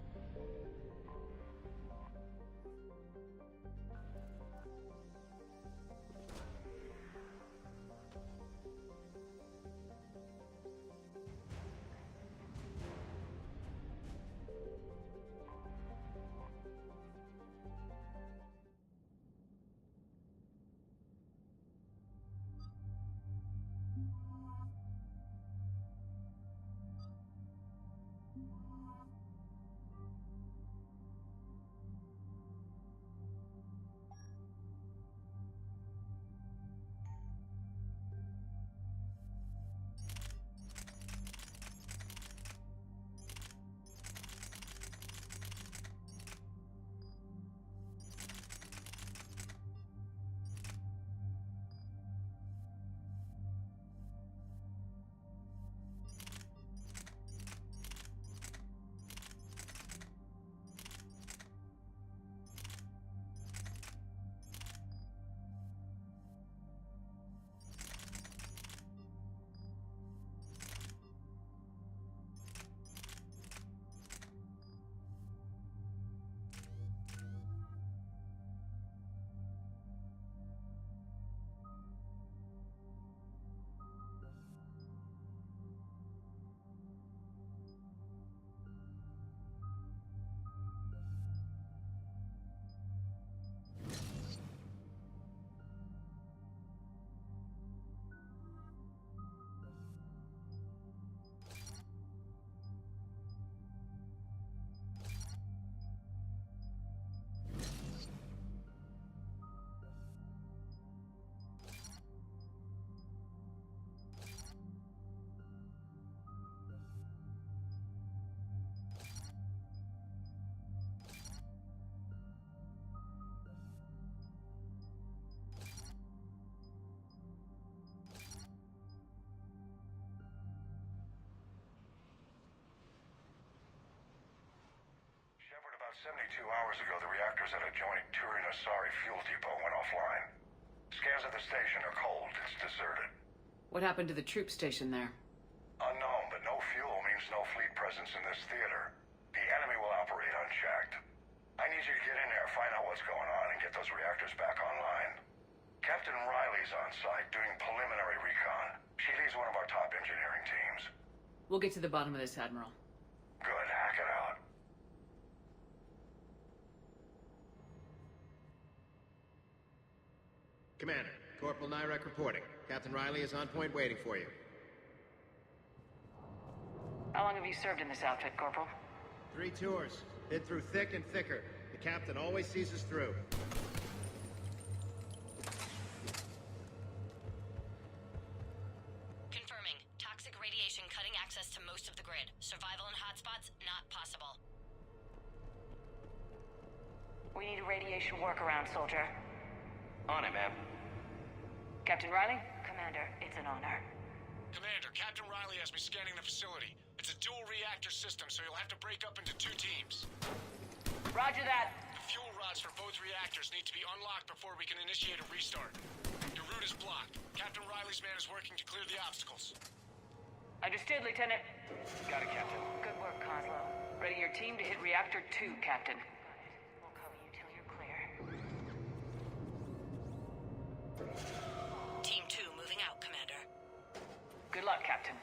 About 72 hours ago, the reactors at adjoining Turin-Asari fuel depot went offline. Scans of the station are cold. It's deserted. What happened to the troop station there? Unknown, but no fuel means no fleet presence in this theater. The enemy will operate unchecked. I need you to get in there, find out what's going on, and get those reactors back online. Captain Riley's on site doing preliminary recon. She leads one of our top engineering teams. We'll get to the bottom of this, Admiral. Good, hack it out. Commander, Corporal Nyrek reporting. Captain Riley is on point waiting for you. How long have you served in this outfit, Corporal? 3 tours. Been through thick and thicker. The captain always sees us through. Confirming. Toxic radiation cutting access to most of the grid. Survival in hotspots, not possible. We need a radiation workaround, soldier. On it, ma'am. Captain Riley? Commander, it's an honor. Commander, Captain Riley has me scanning the facility. It's a dual reactor system, so you'll have to break up into 2 teams. Roger that. The fuel pods for both reactors need to be unlocked before we can initiate a restart. Your route is blocked. Captain Riley's man is working to clear the obstacles. Understood, Lieutenant. Got it, Captain. Good work, Coslow. Ready your team to hit Reactor 2, Captain. We'll cover you till you're clear. Team 2 moving out, Commander. Good luck, Captain.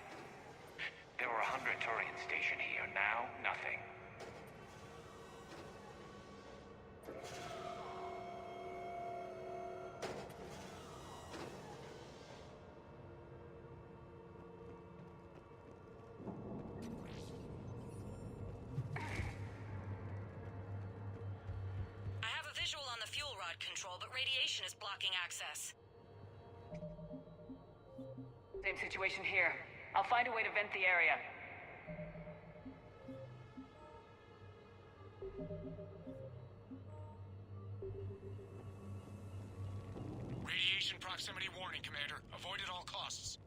There were 100 Turians stationed here. Now, nothing. On the fuel rod control, but radiation is blocking access. Same situation here. I'll find a way to vent the area. Radiation proximity warning, Commander. Avoid at all costs.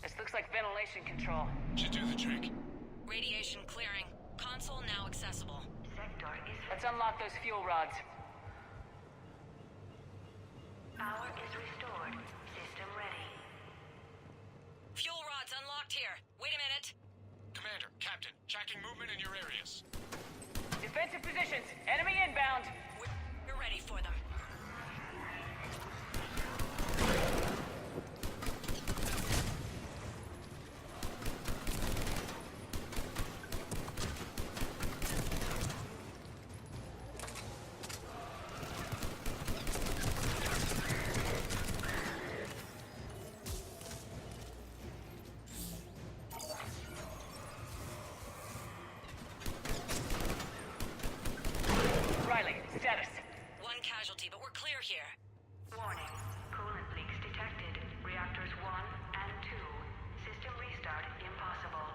This looks like ventilation control. Should do the trick. Radiation clearing. Console now accessible. Let's unlock those fuel rods. Power is restored. System ready. Fuel rods unlocked here. Wait a minute. Commander, Captain, tracking movement in your areas. Defensive positions. Enemy inbound. We're ready for them. Status. One casualty, but we're clear here. Warning. Coolant leaks detected. Reactors 1 and 2. System restart impossible.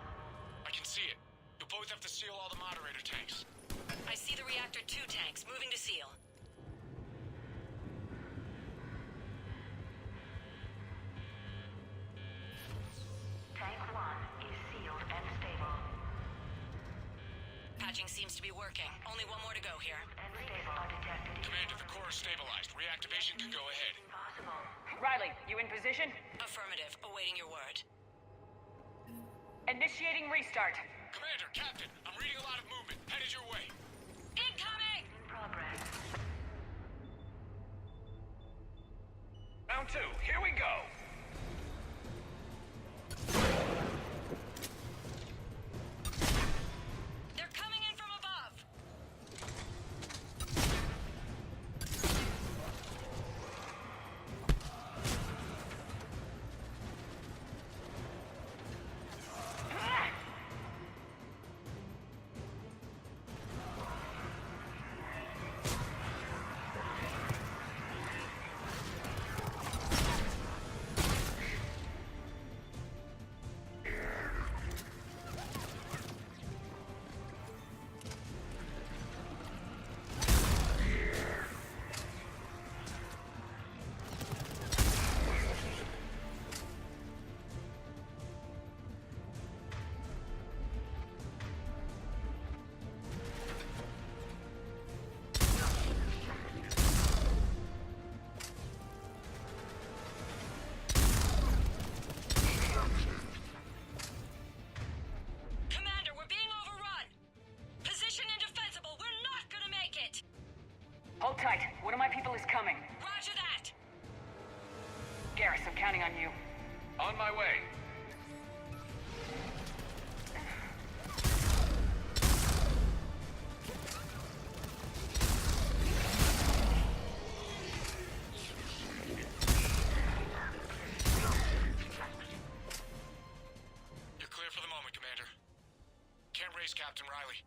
I can see it. You'll both have to seal all the moderator tanks. I see the Reactor 2 tanks moving to seal. Tank 1 is sealed and stable. Patching seems to be working. Only one more to go here. Commander, the core is stabilized. Reactivation can go ahead. Riley, you in position? Affirmative. Awaiting your word. Initiating restart. Commander, Captain, I'm reading a lot of movement. Headed your way. Incoming! In progress. Round 2, here we go! They're coming in from above! Hold tight. One of my people is coming. Roger that! Garrus, I'm counting on you. On my way. You're clear for the moment, Commander. Can't raise Captain Riley.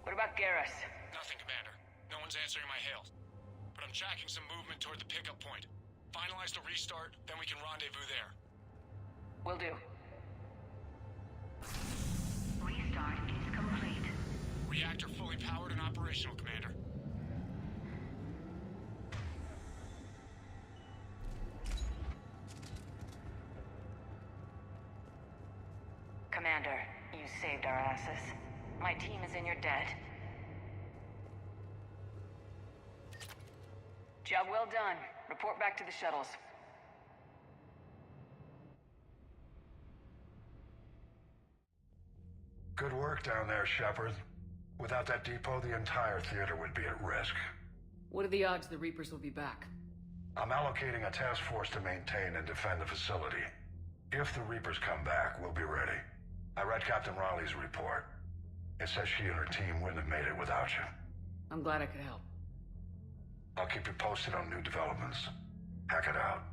What about Garrus? Nothing, Commander. No one's answering my hail. But I'm tracking some movement toward the pickup point. Finalize the restart, then we can rendezvous there. Will do. Restart is complete. Reactor fully powered and operational, Commander. Commander, you saved our asses. My team is in your debt. Job well done. Report back to the shuttles. Good work down there, Shepard. Without that depot, the entire theater would be at risk. What are the odds the Reapers will be back? I'm allocating a task force to maintain and defend the facility. If the Reapers come back, we'll be ready. I read Captain Raleigh's report. It says she and her team wouldn't have made it without you. I'm glad I could help. I'll keep you posted on new developments. Hack it out.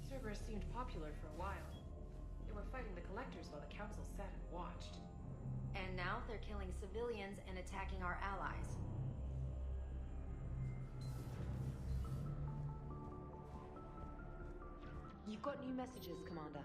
Cerberus seemed popular for a while. They were fighting the Collectors while the Council sat and watched. And now they're killing civilians and attacking our allies. You've got new messages, Commander.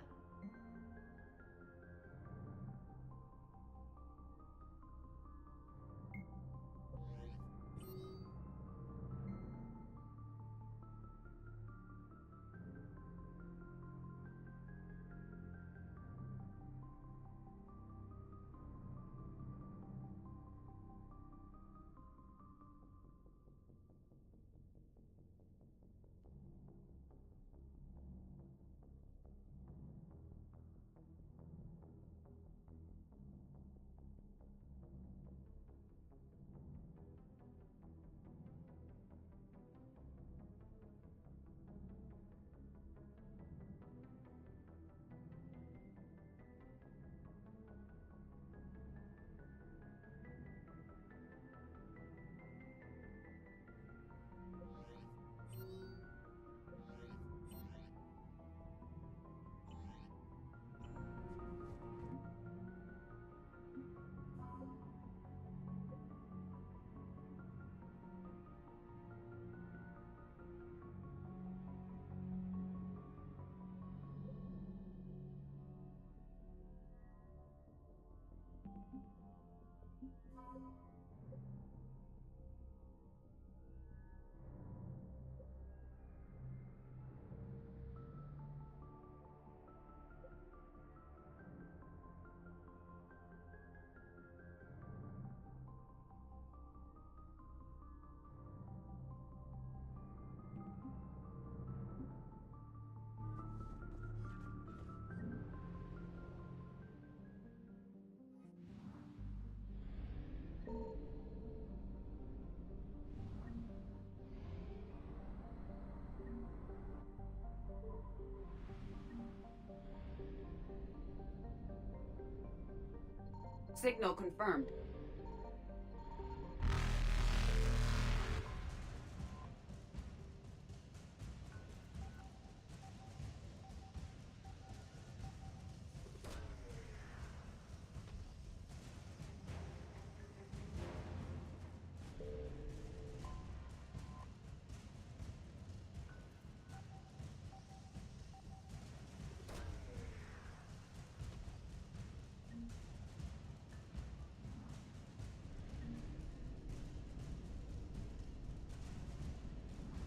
Signal confirmed.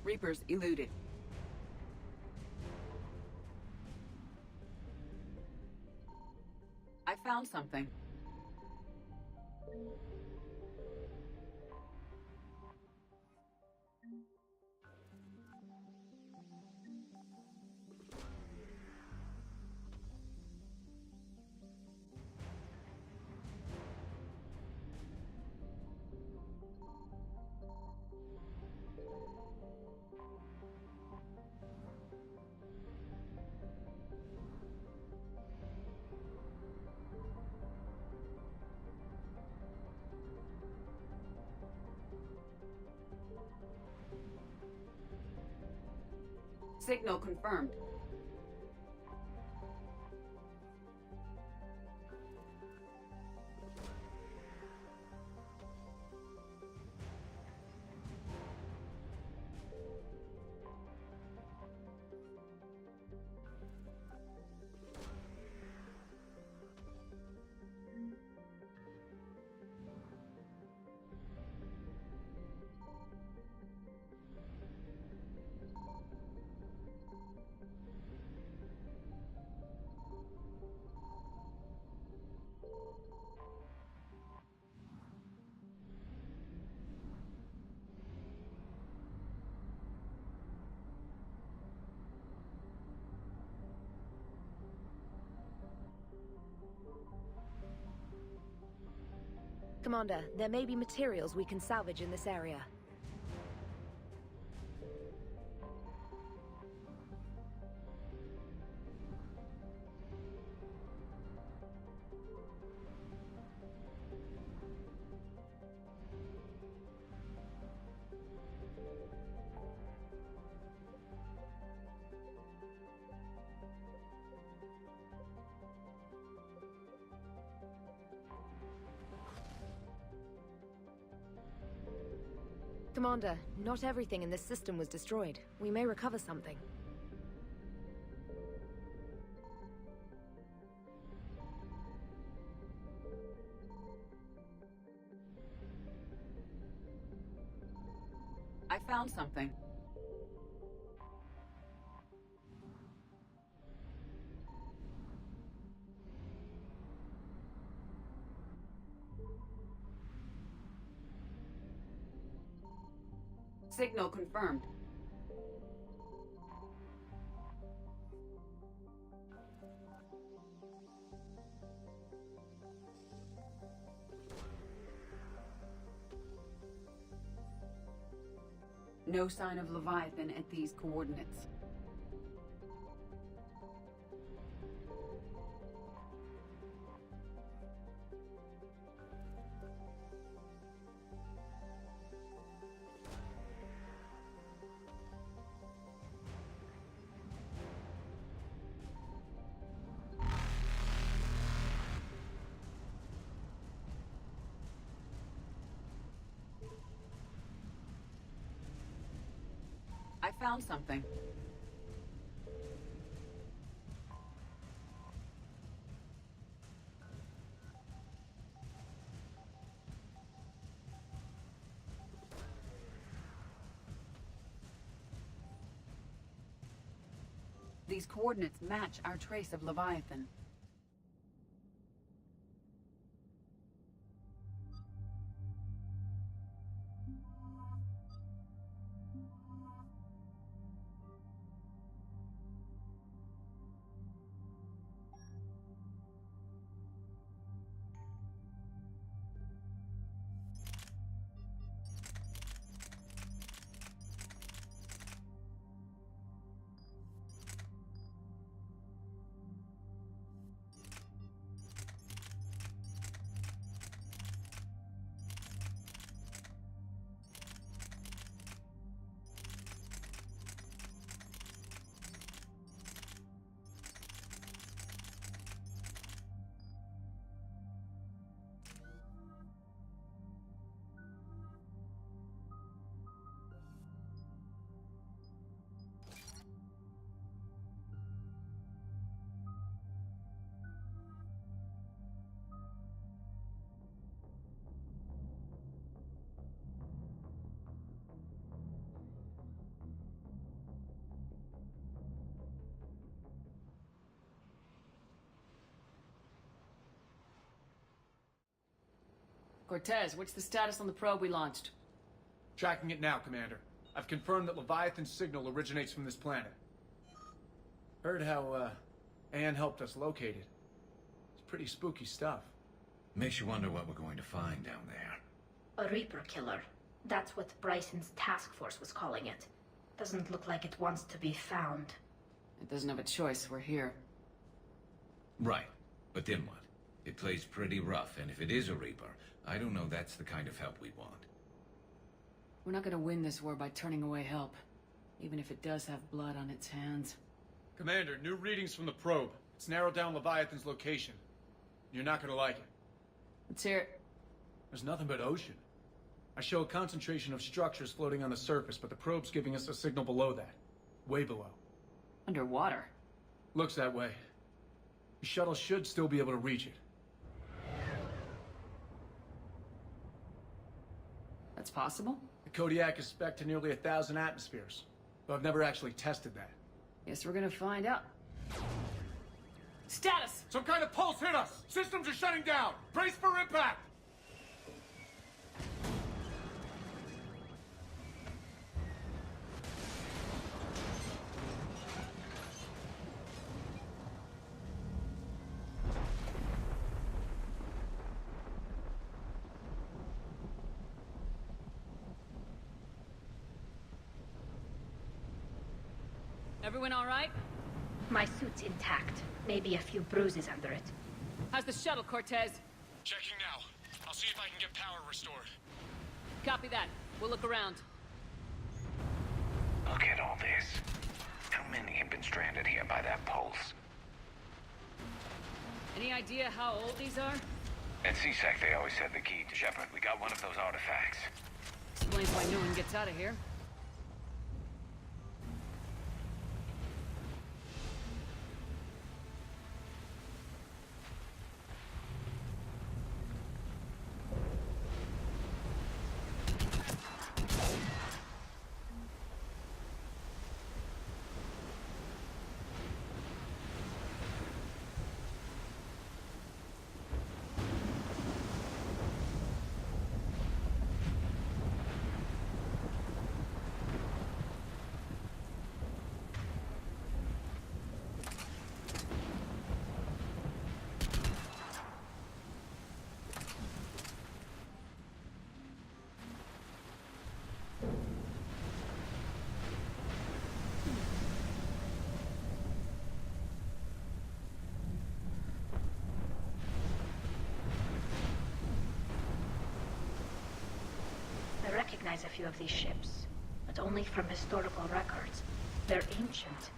Reapers eluded. I found something. Signal confirmed. Commander, there may be materials we can salvage in this area. Commander, not everything in this system was destroyed. We may recover something. I found something. Signal confirmed. No sign of Leviathan at these coordinates. I found something. These coordinates match our trace of Leviathan. Cortez, what's the status on the probe we launched? Tracking it now, Commander. I've confirmed that Leviathan's signal originates from this planet. Heard how, Anne helped us locate it. It's pretty spooky stuff. Makes you wonder what we're going to find down there. A Reaper killer. That's what Bryson's task force was calling it. Doesn't look like it wants to be found. It doesn't have a choice, we're here. Right. But then what? It plays pretty rough, and if it is a Reaper, I don't know that's the kind of help we want. We're not gonna win this war by turning away help, even if it does have blood on its hands. Commander, new readings from the probe. It's narrowed down Leviathan's location. You're not gonna like it. Let's hear it. There's nothing but ocean. I show a concentration of structures floating on the surface, but the probe's giving us a signal below that. Way below. Underwater? Looks that way. The shuttle should still be able to reach it. That's possible? The Kodiak is spec'd to nearly 1,000 atmospheres, but I've never actually tested that. Guess we're gonna find out. Status! Some kind of pulse hit us! Systems are shutting down! Brace for impact! Everyone all right? My suit's intact. Maybe a few bruises under it. How's the shuttle, Cortez? Checking now. I'll see if I can get power restored. Copy that. We'll look around. Look at all this. How many have been stranded here by that pulse? Any idea how old these are? At CSEC, they always said the key to Shepard. We got one of those artifacts. Explains why no one gets out of here. I recognize a few of these ships, but only from historical records. They're ancient.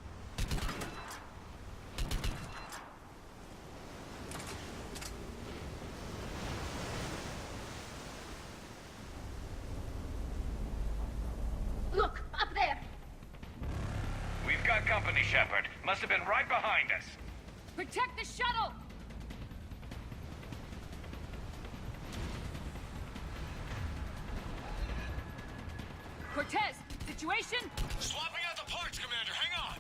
Look, up there! We've got company, Shepard. Must have been right behind us. Protect the shuttle! Cortez, situation? Swapping out the parts, Commander. Hang on.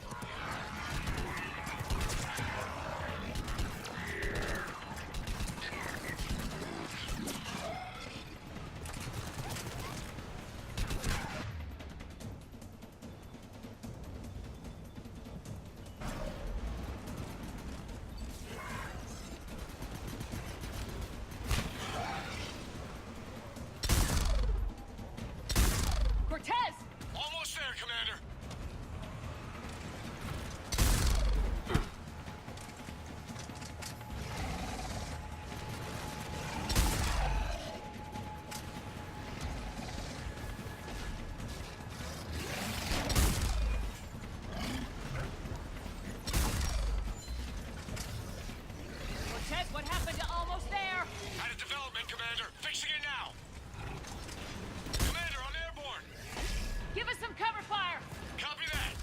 Cortez! Almost there, Commander. Cortez, what happened to almost there? Had a development, Commander. Fixing it now. Commander, I'm airborne. Give us some cover fire! Copy that.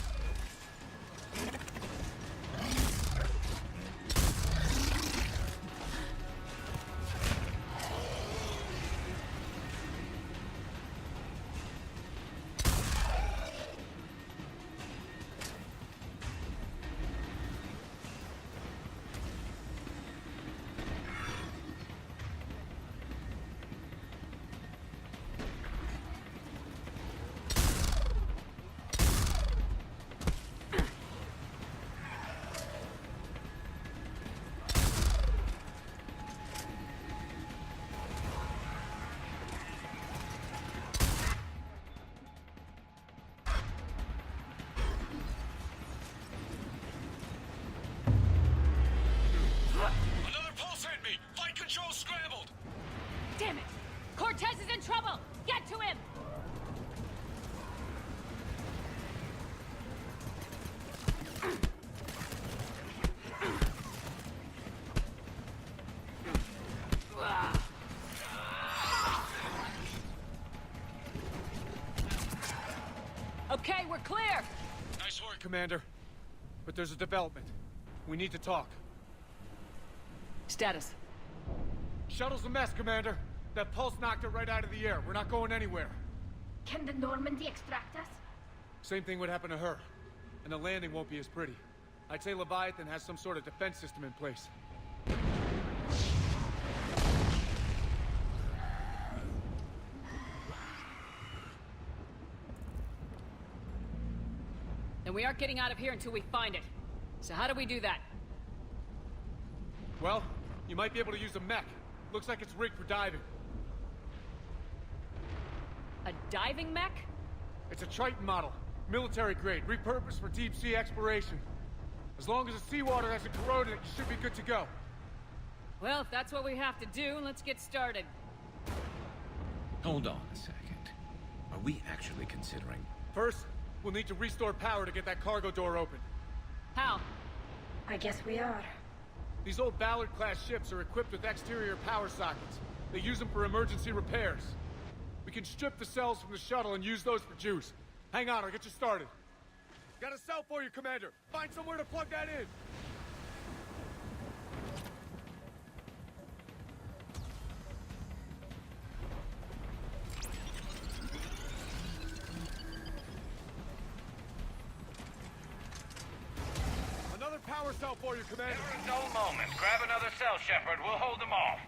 Another pulse hit me. Flight control scrambled. Damn it! Cortez is in trouble! Get to him! Okay, we're clear! Nice work, Commander. But there's a development. We need to talk. Status. Shuttle's a mess, Commander. That pulse knocked it right out of the air. We're not going anywhere. Can the Normandy extract us? Same thing would happen to her. And the landing won't be as pretty. I'd say Leviathan has some sort of defense system in place. And we aren't getting out of here until we find it. So how do we do that? Well, you might be able to use a mech. Looks like it's rigged for diving. A diving mech? It's a Triton model. Military grade, repurposed for deep sea exploration. As long as the seawater hasn't corroded it, you should be good to go. Well, if that's what we have to do, let's get started. Hold on a second. Are we actually considering... First, we'll need to restore power to get that cargo door open. How? I guess we are. These old Ballard-class ships are equipped with exterior power sockets. They use them for emergency repairs. We can strip the cells from the shuttle and use those for juice. Hang on, I'll get you started. Got a cell for you, Commander. Find somewhere to plug that in. Another power cell for you, Commander. Never a dull moment. Grab another cell, Shepard. We'll hold them off.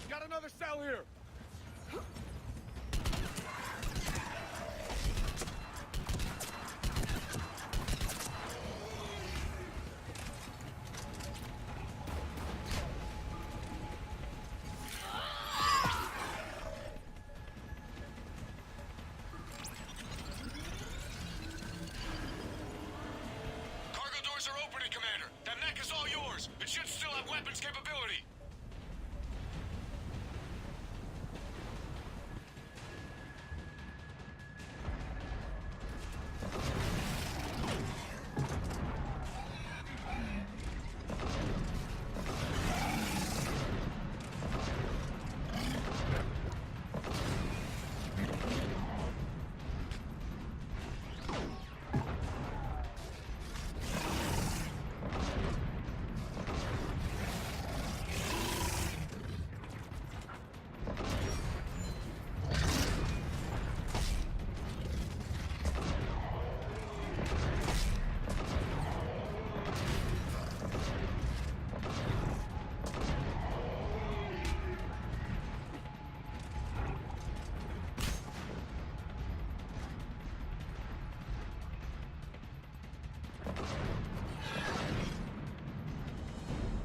Got another cell here. Cargo doors are opening, Commander. That mech is all yours. It should still have weapons capability.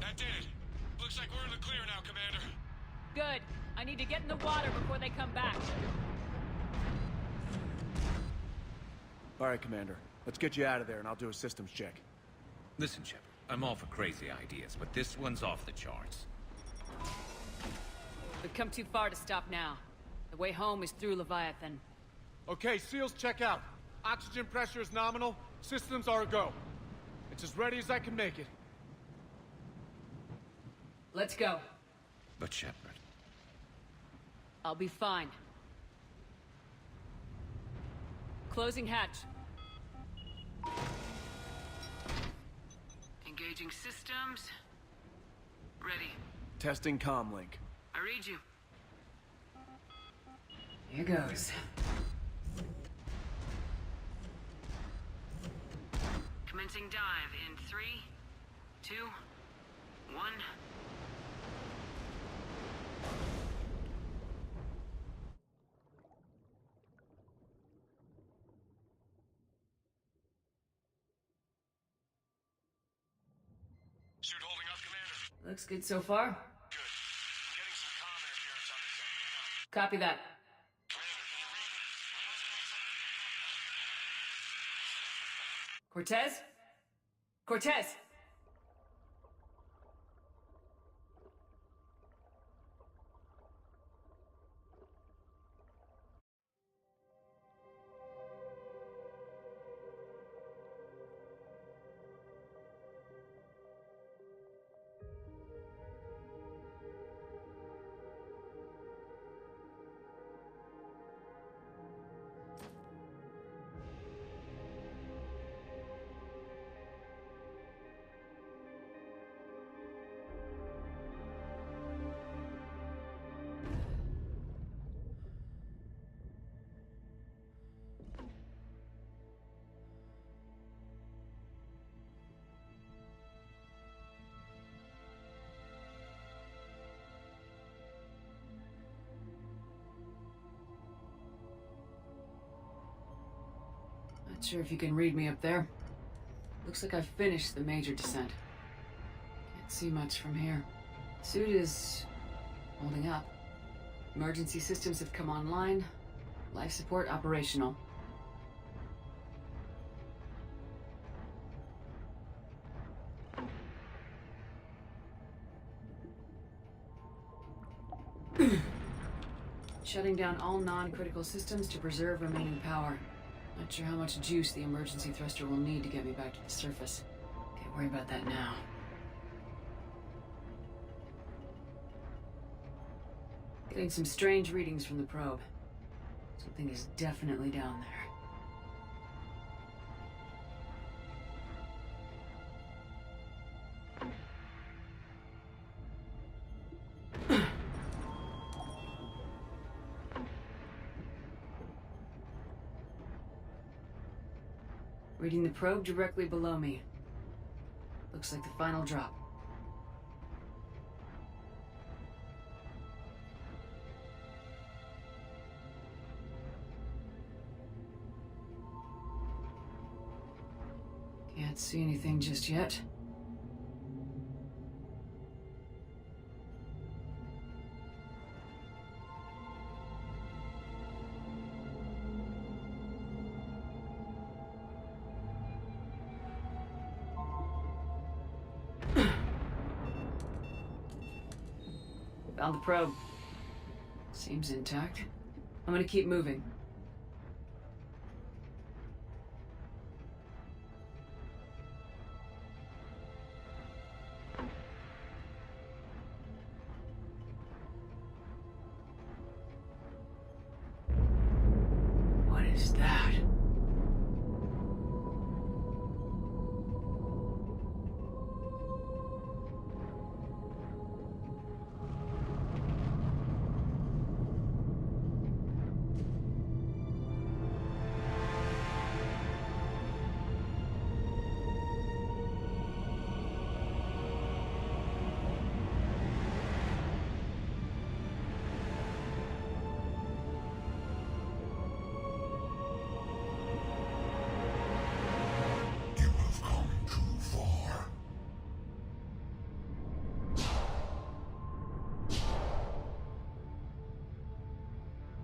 That did it. Looks like we're in the clear now, Commander. Good. I need to get in the water before they come back. All right, Commander. Let's get you out of there, and I'll do a systems check. Listen, Shepard, I'm all for crazy ideas, but this one's off the charts. We've come too far to stop now. The way home is through Leviathan. Okay, SEALs check out. Oxygen pressure is nominal. Systems are a go. It's as ready as I can make it. Let's go. But Shepard... I'll be fine. Closing hatch. Engaging systems. Ready. Testing comlink. I read you. Here goes. Commencing dive in 3, 2, 1. Suit holding up, Commander. Looks good so far. Good. I'm getting some comm interference on this end. Copy that. Cortez? Cortez! Not sure if you can read me up there. Looks like I've finished the major descent. Can't see much from here. Suit is holding up. Emergency systems have come online. Life support operational. Shutting down all non-critical systems to preserve remaining power. Not sure how much juice the emergency thruster will need to get me back to the surface. Can't worry about that now. Getting some strange readings from the probe. Something is definitely down there. Reading the probe directly below me. Looks like the final drop. Can't see anything just yet. Found the probe. Seems intact. I'm gonna keep moving. What is that?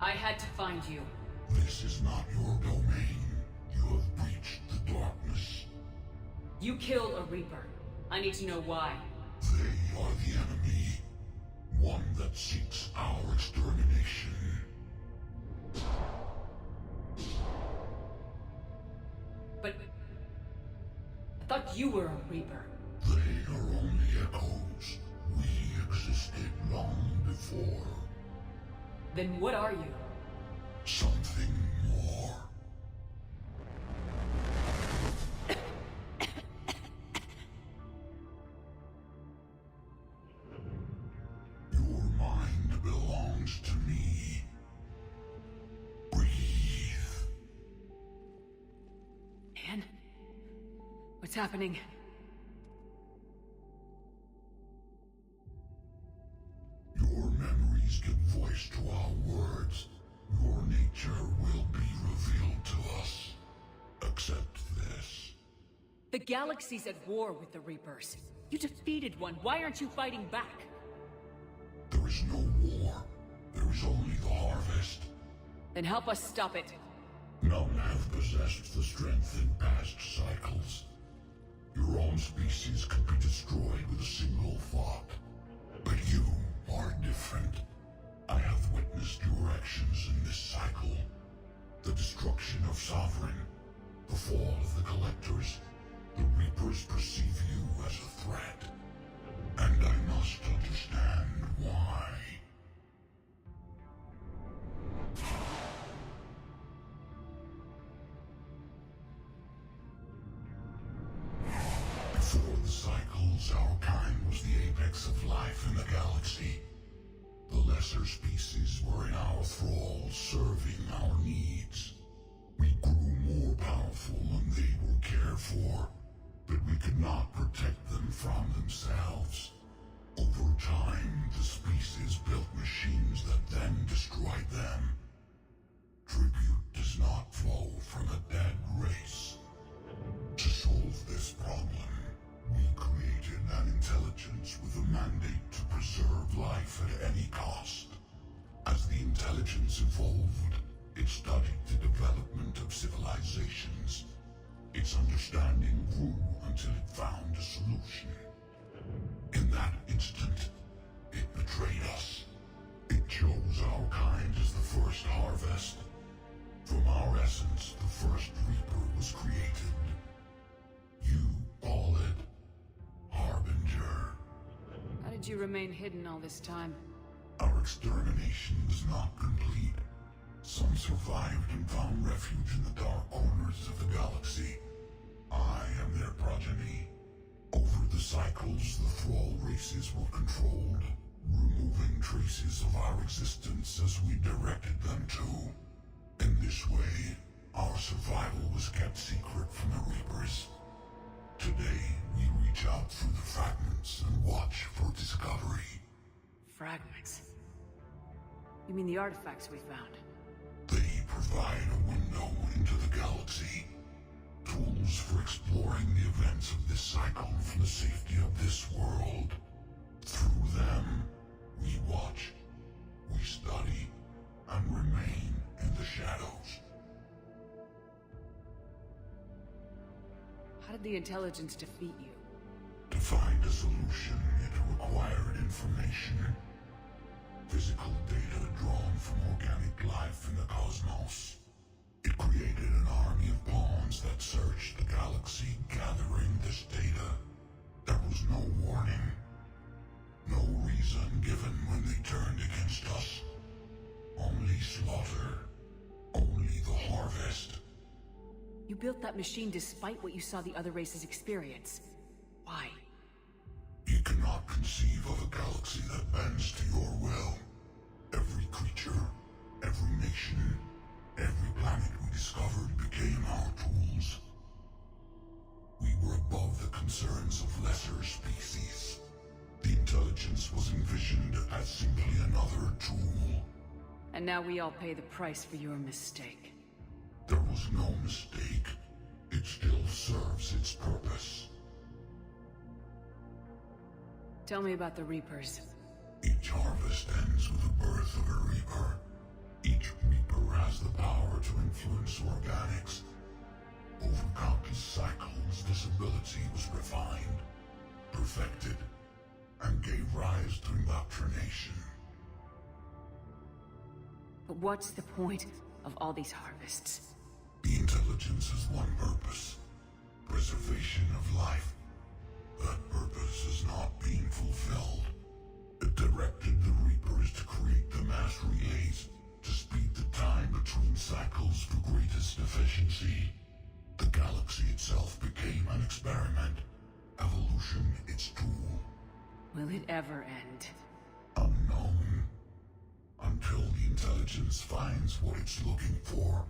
I had to find you. This is not your domain. You have breached the darkness. You killed a Reaper. I need to know why. They are the enemy. One that seeks our extermination. But I thought you were a Reaper. They are only echoes. We existed long before. Then what are you? Something more. Your mind belongs to me. Breathe. Anne? What's happening? Your memories give voice to our words. Your nature will be revealed to us. Accept this. The galaxy's at war with the Reapers. You defeated one. Why aren't you fighting back? There is no war. There is only the harvest. Then help us stop it. None have possessed the strength in past cycles. Your own species could be destroyed with a single thought. But you are different. I have witnessed your actions in this cycle. The destruction of Sovereign, the fall of the Collectors. The Reapers perceive you as a threat. And I must understand why. Before the cycles, our kind was the apex of life in the galaxy. The lesser species were in our thrall, serving our needs. We grew more powerful and they were cared for, but we could not protect them from themselves. Over time, the species built machines that then destroyed them. Tribute does not flow from a dead race. intelligence evolved, it studied the development of civilizations. Its understanding grew until it found a solution. In that instant, it betrayed us. It chose our kind as the first harvest. From our essence, the first Reaper was created. You call it Harbinger. How did you remain hidden all this time? Our extermination was not complete. Some survived and found refuge in the dark corners of the galaxy. I am their progeny. Over the cycles, the Thrall races were controlled, removing traces of our existence as we directed them to. In this way, our survival was kept secret from the Reapers. Today, we reach out through the fragments and watch for discovery. Fragments? You mean the artifacts we found? They provide a window into the galaxy. Tools for exploring the events of this cycle from the safety of this world. Through them, we watch, we study, and remain in the shadows. How did the intelligence defeat you? To find a solution, it required information. Physical data drawn from organic life in the cosmos. It created an army of pawns that searched the galaxy, gathering this data. There was no warning. No reason given when they turned against us. Only slaughter. Only the harvest. You built that machine despite what you saw the other races experience. Why? You cannot conceive of a galaxy that bends to your will. Every creature, every nation, every planet we discovered became our tools. We were above the concerns of lesser species. The intelligence was envisioned as simply another tool. And now we all pay the price for your mistake. There was no mistake. It still serves its purpose. Tell me about the Reapers. Each harvest ends with the birth of a Reaper. Each Reaper has the power to influence organics. Over countless cycles, this ability was refined, perfected, and gave rise to indoctrination. But what's the point of all these harvests? The intelligence has one purpose: preservation of life. That purpose is not being fulfilled. It directed the Reapers to create the mass relays, to speed the time between cycles for greatest efficiency. The galaxy itself became an experiment. Evolution its tool. Will it ever end? Unknown. Until the intelligence finds what it's looking for,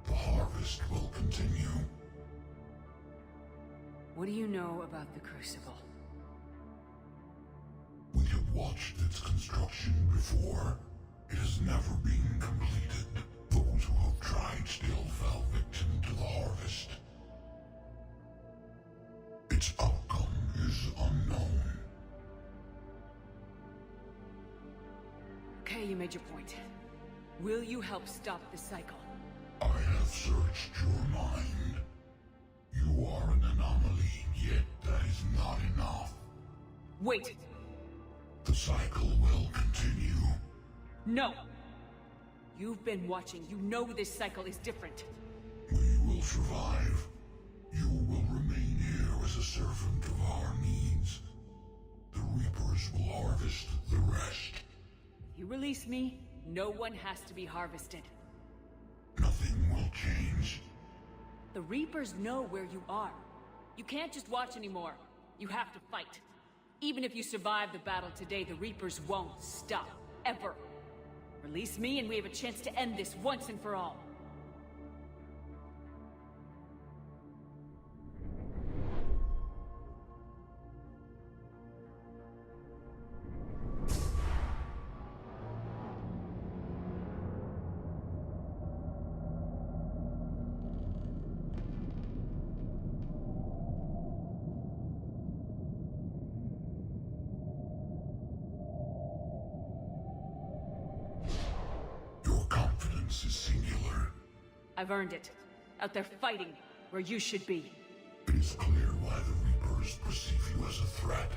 the harvest will continue. What do you know about the Crucible? We have watched its construction before. It has never been completed. Those who have tried still fell victim to the harvest. Its outcome is unknown. Okay, you made your point. Will you help stop the cycle? I have searched your mind. You are an anomaly, yet that is not enough. Wait! The cycle will continue. No! You've been watching. You know this cycle is different. We will survive. You will remain here as a servant of our needs. The Reapers will harvest the rest. If you release me, no one has to be harvested. Nothing will change. The Reapers know where you are. You can't just watch anymore. You have to fight. Even if you survive the battle today, the Reapers won't stop. Ever. Release me and we have a chance to end this once and for all. Your I've earned it. Out there fighting, where you should be. It is clear why the Reapers perceive you as a threat.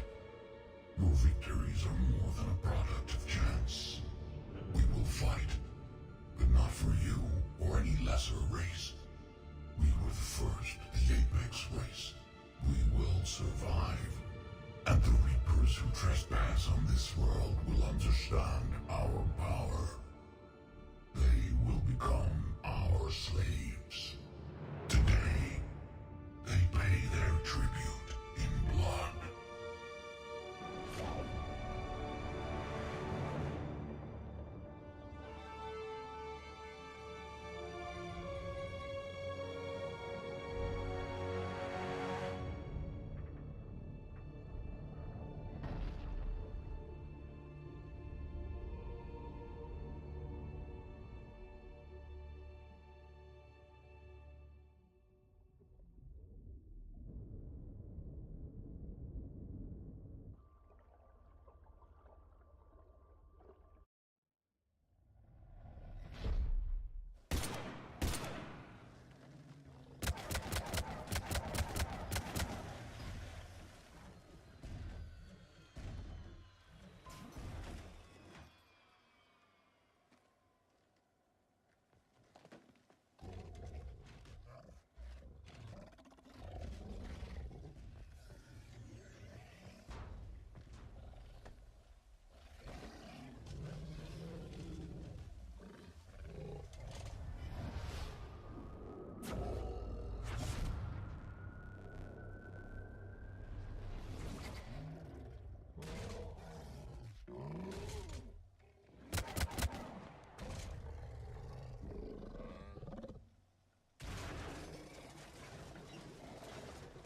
Your victories are more than a product of chance. We will fight, but not for you or any lesser race. We were the first, the Apex race. We will survive. And the Reapers who trespass on this world will understand our power. They will become our slaves. Today, they pay their tribute in blood.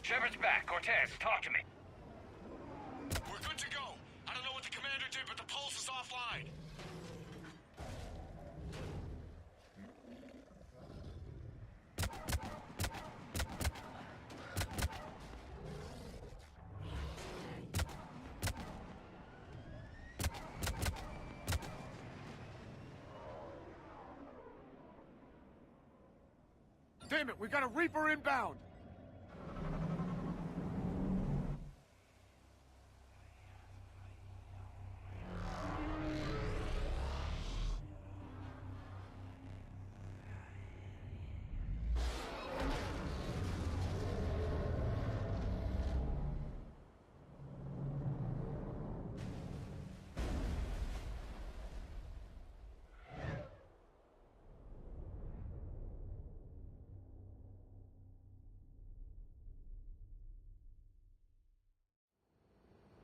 Shepard's back. Cortez, talk to me. We're good to go. I don't know what the commander did, but the pulse is offline. Damn it, we got a Reaper inbound!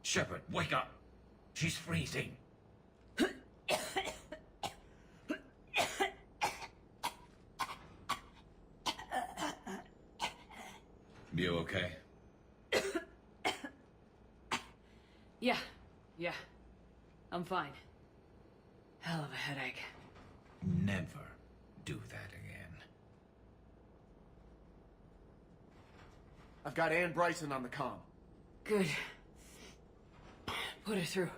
Shepard, wake up! She's freezing. You okay? Yeah. I'm fine. Hell of a headache. Never do that again. I've got Ann Bryson on the comm. Good. Put her through.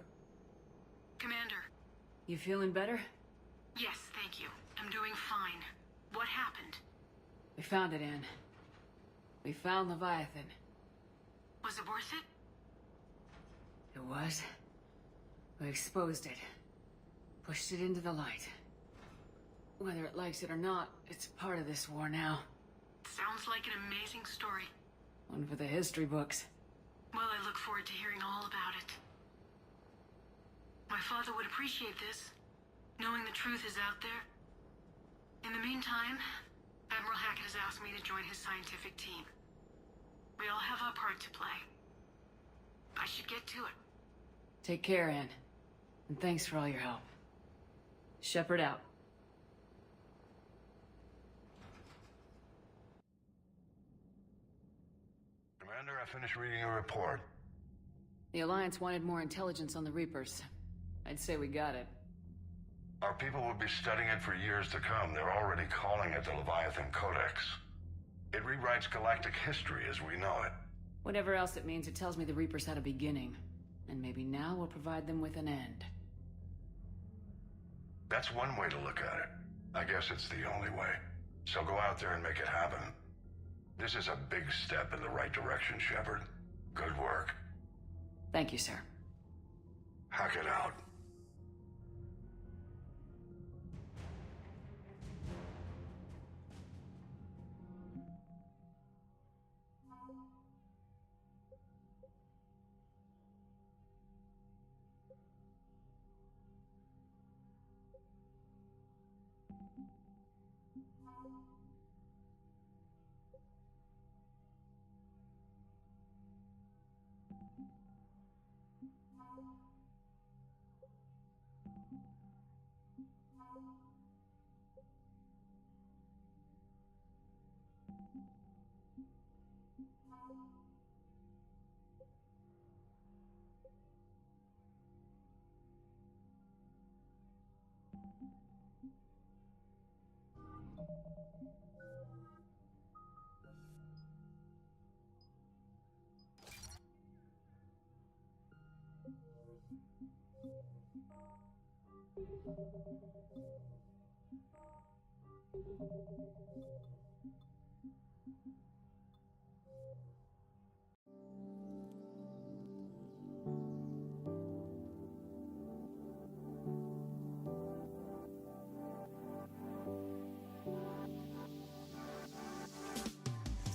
Commander. You feeling better? Yes, thank you. I'm doing fine. What happened? We found it, Ann. We found Leviathan. Was it worth it? It was. We exposed it. Pushed it into the light. Whether it likes it or not, it's part of this war now. Sounds like an amazing story. One for the history books. Well, I look forward to hearing all about it. My father would appreciate this, knowing the truth is out there. In the meantime, Admiral Hackett has asked me to join his scientific team. We all have our part to play. I should get to it. Take care, Ann. And thanks for all your help. Shepard out. Commander, I finished reading your report. The Alliance wanted more intelligence on the Reapers. I'd say we got it. Our people will be studying it for years to come. They're already calling it the Leviathan Codex. It rewrites galactic history as we know it. Whatever else it means, it tells me the Reapers had a beginning. And maybe now we'll provide them with an end. That's one way to look at it. I guess it's the only way. So go out there and make it happen. This is a big step in the right direction, Shepard. Good work. Thank you, sir. Hack it out.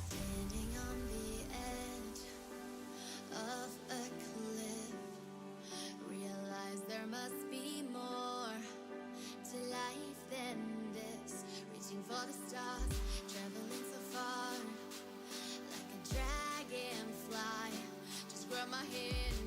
Standing on the edge of a cliff, realize there must be more to life than this. Reaching for the stars, traveling so far, like a dragonfly. Just grab my hand.